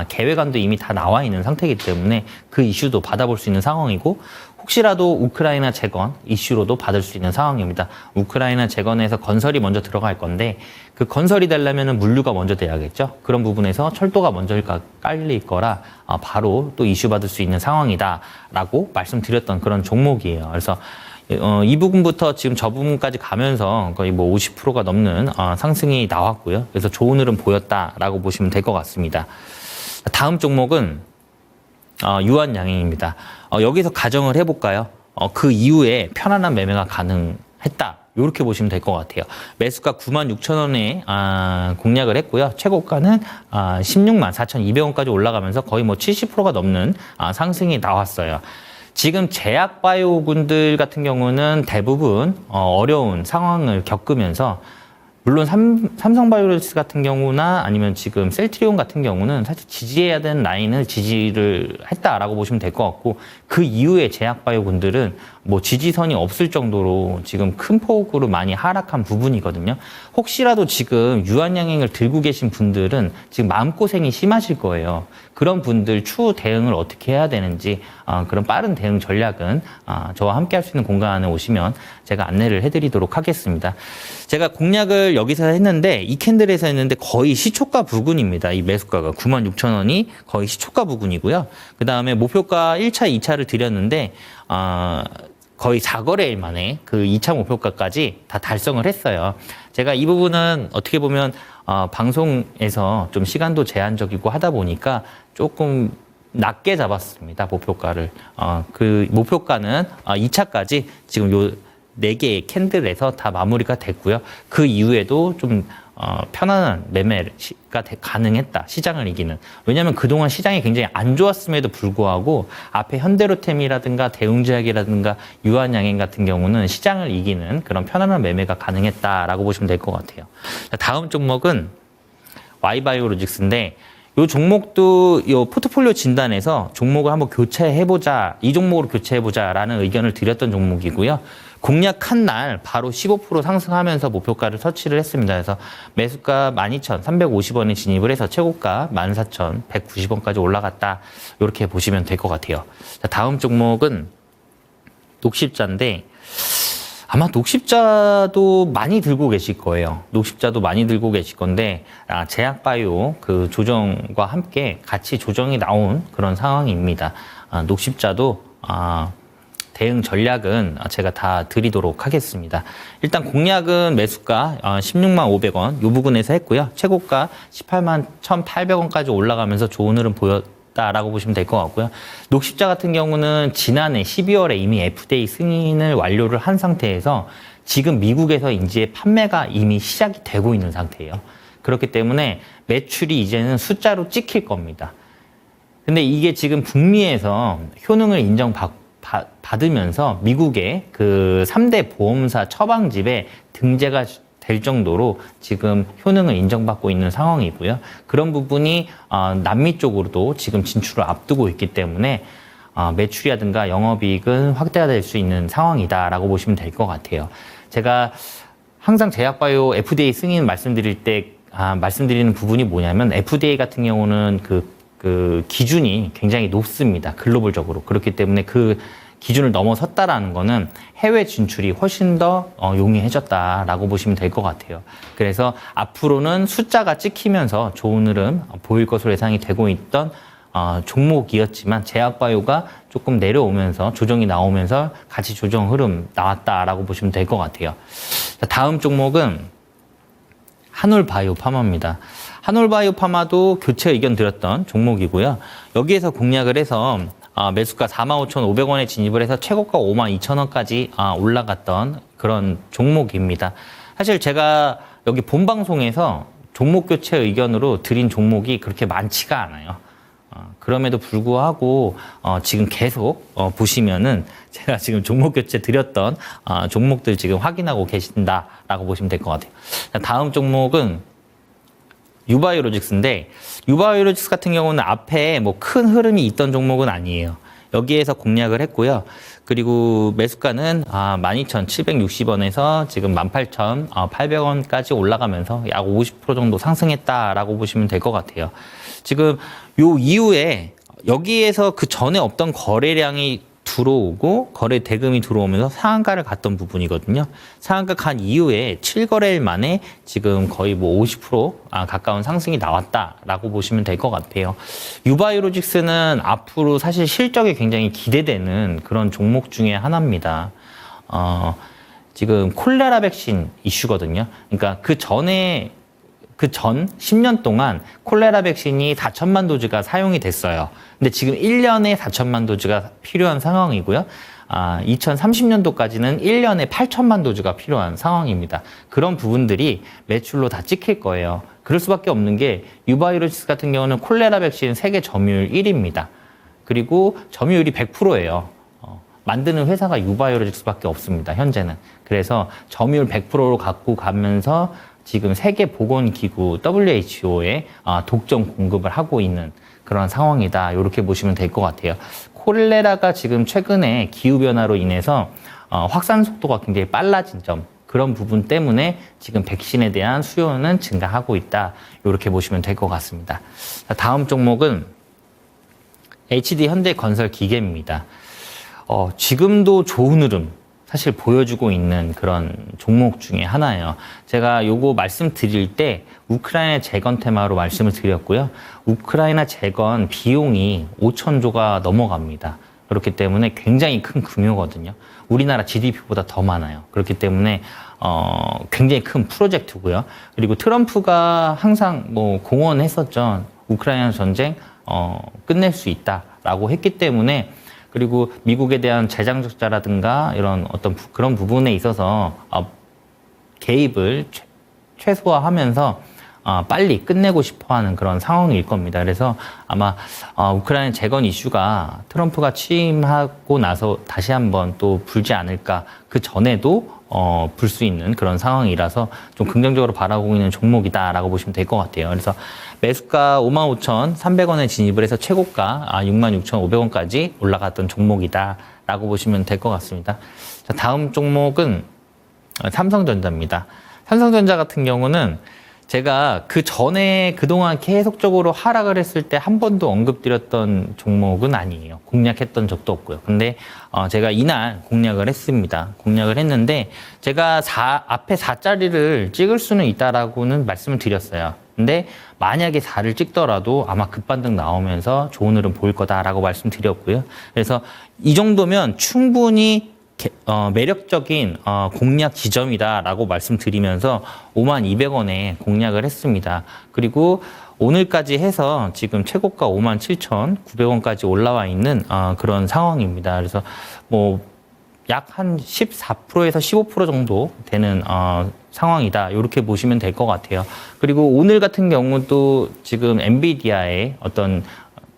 Speaker 3: 계획안도 이미 다 나와 있는 상태이기 때문에 그 이슈도 받아볼 수 있는 상황이고, 혹시라도 우크라이나 재건 이슈로도 받을 수 있는 상황입니다. 우크라이나 재건에서 건설이 먼저 들어갈 건데 그 건설이 되려면 물류가 먼저 돼야겠죠. 그런 부분에서 철도가 먼저 깔릴 거라 바로 또 이슈 받을 수 있는 상황이다라고 말씀드렸던 그런 종목이에요. 그래서 이 부분부터 지금 저 부분까지 가면서 거의 뭐 50%가 넘는 상승이 나왔고요. 그래서 좋은 흐름 보였다라고 보시면 될 것 같습니다. 다음 종목은 유한양행입니다. 여기서 가정을 해볼까요? 그 이후에 편안한 매매가 가능했다. 이렇게 보시면 될 것 같아요. 매수가 96,000원에 공략을 했고요. 최고가는 164,200원까지 올라가면서 거의 뭐 70%가 넘는 상승이 나왔어요. 지금 제약바이오군들 같은 경우는 대부분 어려운 상황을 겪으면서, 물론 삼성바이오로스 같은 경우나 아니면 지금 셀트리온 같은 경우는 사실 지지해야 되는 라인을 지지를 했다라고 보시면 될 것 같고, 그 이후에 제약바이오군들은 뭐 지지선이 없을 정도로 지금 큰 폭으로 많이 하락한 부분이거든요. 혹시라도 지금 유한양행을 들고 계신 분들은 지금 마음고생이 심하실 거예요. 그런 분들 추후 대응을 어떻게 해야 되는지 그런 빠른 대응 전략은 저와 함께 할 수 있는 공간에 오시면 제가 안내를 해드리도록 하겠습니다. 제가 공략을 여기서 했는데 이 캔들에서 했는데 거의 시초가 부근입니다. 이 매수가가 96,000원이 거의 시초가 부근이고요. 그 다음에 목표가 1차, 2차를 드렸는데 거의 4거래일 만에 그 2차 목표가까지 다 달성을 했어요. 제가 이 부분은 어떻게 보면 방송에서 좀 시간도 제한적이고 하다 보니까 조금 낮게 잡았습니다. 목표가를. 그 목표가는 2차까지 지금 요 4개의 캔들에서 다 마무리가 됐고요. 그 이후에도 좀 편안한 매매가 가능했다. 시장을 이기는. 왜냐하면 그동안 시장이 굉장히 안 좋았음에도 불구하고 앞에 현대로템이라든가 대웅제약이라든가 유한양행 같은 경우는 시장을 이기는 그런 편안한 매매가 가능했다라고 보시면 될 것 같아요. 다음 종목은 Y바이오로직스인데, 이 종목도 이 포트폴리오 진단에서 종목을 한번 교체해보자, 이 종목으로 교체해보자라는 의견을 드렸던 종목이고요. 공략한 날 바로 15% 상승하면서 목표가를 터치를 했습니다. 그래서 매수가 12,350원에 진입을 해서 최고가 14,190원까지 올라갔다. 이렇게 보시면 될 것 같아요. 자, 다음 종목은 녹십자인데, 아마 녹십자도 많이 들고 계실 거예요. 녹십자도 많이 들고 계실 건데, 제약바이오 그 조정과 함께 같이 조정이 나온 그런 상황입니다. 녹십자도 대응 전략은 제가 다 드리도록 하겠습니다. 일단 공략은 매수가 165,500원 이 부분에서 했고요. 최고가 181,800원까지 올라가면서 좋은 흐름 보였다라고 보시면 될 것 같고요. 녹십자 같은 경우는 지난해 12월에 이미 FDA 승인을 완료를 한 상태에서 지금 미국에서 이제 판매가 이미 시작이 되고 있는 상태예요. 그렇기 때문에 매출이 이제는 숫자로 찍힐 겁니다. 근데 이게 지금 북미에서 효능을 인정받으면서 미국의 그 3대 보험사 처방집에 등재가 될 정도로 지금 효능을 인정받고 있는 상황이고요. 그런 부분이 남미 쪽으로도 지금 진출을 앞두고 있기 때문에 매출이라든가 영업이익은 확대가 될 수 있는 상황이다라고 보시면 될 것 같아요. 제가 항상 제약바이오 FDA 승인 말씀드릴 때 말씀드리는 부분이 뭐냐면, FDA 같은 경우는 그 기준이 굉장히 높습니다. 글로벌적으로. 그렇기 때문에 그 기준을 넘어섰다라는 거는 해외 진출이 훨씬 더 용이해졌다라고 보시면 될 것 같아요. 그래서 앞으로는 숫자가 찍히면서 좋은 흐름 보일 것으로 예상이 되고 있던 종목이었지만 제약바이오가 조금 내려오면서 조정이 나오면서 같이 조정 흐름 나왔다라고 보시면 될 것 같아요. 다음 종목은 한올바이오파마입니다. 한올바이오파마도 교체 의견 드렸던 종목이고요. 여기에서 공략을 해서 매수가 45,500원에 진입을 해서 최고가 52,000원까지 올라갔던 그런 종목입니다. 사실 제가 여기 본 방송에서 종목 교체 의견으로 드린 종목이 그렇게 많지가 않아요. 그럼에도 불구하고 지금 계속 보시면은 제가 지금 종목 교체 드렸던 종목들 지금 확인하고 계신다라고 보시면 될 것 같아요. 다음 종목은 유바이오로직스인데 유바이오로직스 같은 경우는 앞에 뭐 큰 흐름이 있던 종목은 아니에요. 여기에서 공략을 했고요. 그리고 매수가는 12,760원에서 지금 18,800원까지 올라가면서 약 50% 정도 상승했다라고 보시면 될 것 같아요. 지금 요 이후에 여기에서 그 전에 없던 거래량이 들어오고 거래 대금이 들어오면서 상한가를 갔던 부분이거든요. 상한가 간 이후에 7거래일 만에 지금 거의 뭐 50% 가까운 상승이 나왔다라고 보시면 될 것 같아요. 유바이오로직스는 앞으로 사실 실적이 굉장히 기대되는 그런 종목 중에 하나입니다. 지금 콜레라 백신 이슈거든요. 그러니까 그 전 10년 동안 콜레라 백신이 4천만 도즈가 사용이 됐어요. 근데 지금 1년에 4천만 도즈가 필요한 상황이고요. 2030년도까지는 1년에 8천만 도즈가 필요한 상황입니다. 그런 부분들이 매출로 다 찍힐 거예요. 그럴 수밖에 없는 게 유바이오로직스 같은 경우는 콜레라 백신 세계 점유율 1위입니다. 그리고 점유율이 100%예요. 만드는 회사가 유바이오로직스밖에 없습니다. 현재는. 그래서 점유율 100%로 갖고 가면서 지금 세계보건기구 WHO에 독점 공급을 하고 있는 그런 상황이다. 이렇게 보시면 될 것 같아요. 콜레라가 지금 최근에 기후변화로 인해서 확산 속도가 굉장히 빨라진 점, 그런 부분 때문에 지금 백신에 대한 수요는 증가하고 있다. 이렇게 보시면 될 것 같습니다. 다음 종목은 HD 현대건설기계입니다. 지금도 좋은 흐름 사실 보여주고 있는 그런 종목 중에 하나예요. 제가 요거 말씀드릴 때 우크라이나 재건 테마로 말씀을 드렸고요. 우크라이나 재건 비용이 5천조가 넘어갑니다. 그렇기 때문에 굉장히 큰 규모거든요. 우리나라 GDP보다 더 많아요. 그렇기 때문에 굉장히 큰 프로젝트고요. 그리고 트럼프가 항상 뭐 공언했었죠. 우크라이나 전쟁 끝낼 수 있다라고 했기 때문에, 그리고 미국에 대한 재정 적자라든가 이런 어떤 그런 부분에 있어서 개입을 최소화하면서 빨리 끝내고 싶어하는 그런 상황일 겁니다. 그래서 아마 우크라이나 재건 이슈가 트럼프가 취임하고 나서 다시 한번 또 불지 않을까. 그 전에도 불 수 있는 그런 상황이라서 좀 긍정적으로 바라보고 있는 종목이다라고 보시면 될 것 같아요. 그래서 매수가 55,300원에 진입을 해서 최고가 66,500원까지 올라갔던 종목이다라고 보시면 될 것 같습니다. 자, 다음 종목은 삼성전자입니다. 삼성전자 같은 경우는 제가 그 전에 그동안 계속적으로 하락을 했을 때 한 번도 언급드렸던 종목은 아니에요. 공략했던 적도 없고요. 근데 제가 이날 공략을 했습니다. 공략을 했는데 제가 앞에 4자리를 찍을 수는 있다라고는 말씀을 드렸어요. 근데 만약에 4를 찍더라도 아마 급반등 나오면서 좋은 흐름 보일 거다라고 말씀드렸고요. 그래서 이 정도면 충분히 매력적인 공략 지점이다라고 말씀드리면서 52,200원에 공략을 했습니다. 그리고 오늘까지 해서 지금 최고가 57,900원까지 올라와 있는 그런 상황입니다. 그래서 뭐 약 한 14%에서 15% 정도 되는 상황이다. 이렇게 보시면 될 것 같아요. 그리고 오늘 같은 경우도 지금 엔비디아의 어떤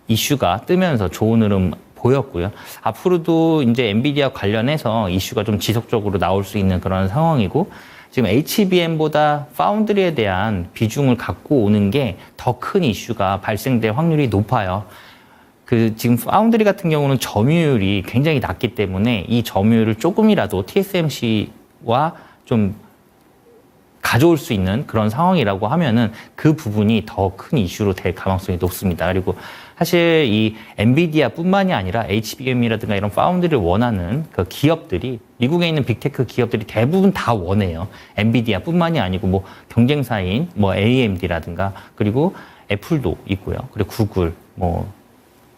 Speaker 3: 이슈가 뜨면서 좋은 흐름 보였고요. 앞으로도 이제 엔비디아 관련해서 이슈가 좀 지속적으로 나올 수 있는 그런 상황이고, 지금 HBM보다 파운드리에 대한 비중을 갖고 오는 게 더 큰 이슈가 발생될 확률이 높아요. 지금 파운드리 같은 경우는 점유율이 굉장히 낮기 때문에 이 점유율을 조금이라도 TSMC와 좀 가져올 수 있는 그런 상황이라고 하면은 그 부분이 더 큰 이슈로 될 가능성이 높습니다. 그리고 사실 이 엔비디아뿐만이 아니라 HBM이라든가 이런 파운드리를 원하는 그 기업들이 미국에 있는 빅테크 기업들이 대부분 다 원해요. 엔비디아뿐만이 아니고 뭐 경쟁사인 뭐 AMD라든가 그리고 애플도 있고요. 그리고 구글, 뭐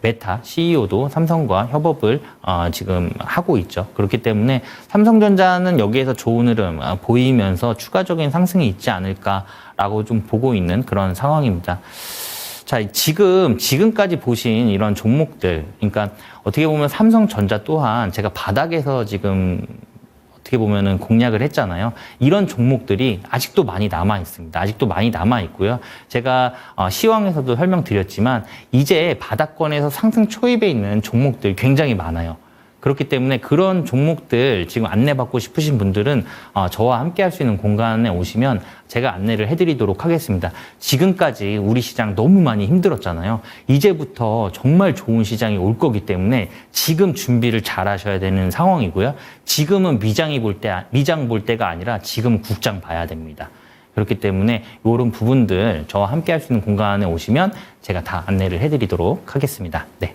Speaker 3: 메타 CEO도 삼성과 협업을 지금 하고 있죠. 그렇기 때문에 삼성전자는 여기에서 좋은 흐름 보이면서 추가적인 상승이 있지 않을까라고 좀 보고 있는 그런 상황입니다. 자, 지금까지 보신 이런 종목들, 그러니까 어떻게 보면 삼성전자 또한 제가 바닥에서 지금 어떻게 보면은 공략을 했잖아요. 이런 종목들이 아직도 많이 남아 있습니다. 아직도 많이 남아 있고요. 제가 시황에서도 설명드렸지만 이제 바닥권에서 상승 초입에 있는 종목들 굉장히 많아요. 그렇기 때문에 그런 종목들 지금 안내받고 싶으신 분들은 저와 함께 할 수 있는 공간에 오시면 제가 안내를 해드리도록 하겠습니다. 지금까지 우리 시장 너무 많이 힘들었잖아요. 이제부터 정말 좋은 시장이 올 거기 때문에 지금 준비를 잘 하셔야 되는 상황이고요. 지금은 미장 볼 때가 아니라 지금 국장 봐야 됩니다. 그렇기 때문에 이런 부분들 저와 함께 할 수 있는 공간에 오시면 제가 다 안내를 해드리도록 하겠습니다. 네.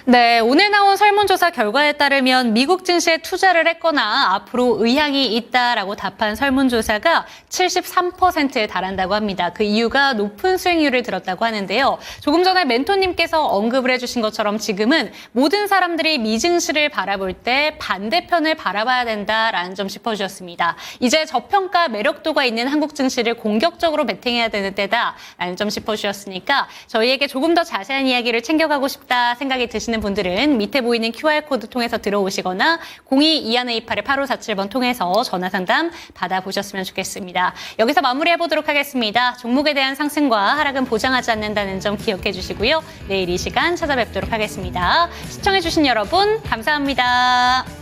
Speaker 2: 네, 오늘 나온 설문조사 결과에 따르면 미국 증시에 투자를 했거나 앞으로 의향이 있다라고 답한 설문조사가 73%에 달한다고 합니다. 그 이유가 높은 수익률을 들었다고 하는데요. 조금 전에 멘토님께서 언급을 해주신 것처럼 지금은 모든 사람들이 미증시를 바라볼 때 반대편을 바라봐야 된다라는 점 짚어주셨습니다. 이제 저평가 매력도가 있는 한국 증시를 공격적으로 베팅해야 되는 때다라는 점 짚어주셨으니까 저희에게 조금 더 자세한 이야기를 챙겨가고 싶다 생각이 드시는 분들은 밑에 보이는 QR코드 통해서 들어오시거나 02-2128-8547번 통해서 전화 상담 받아보셨으면 좋겠습니다. 여기서 마무리해보도록 하겠습니다. 종목에 대한 상승과 하락은 보장하지 않는다는 점 기억해 주시고요. 내일 이 시간 찾아뵙도록 하겠습니다. 시청해주신 여러분 감사합니다.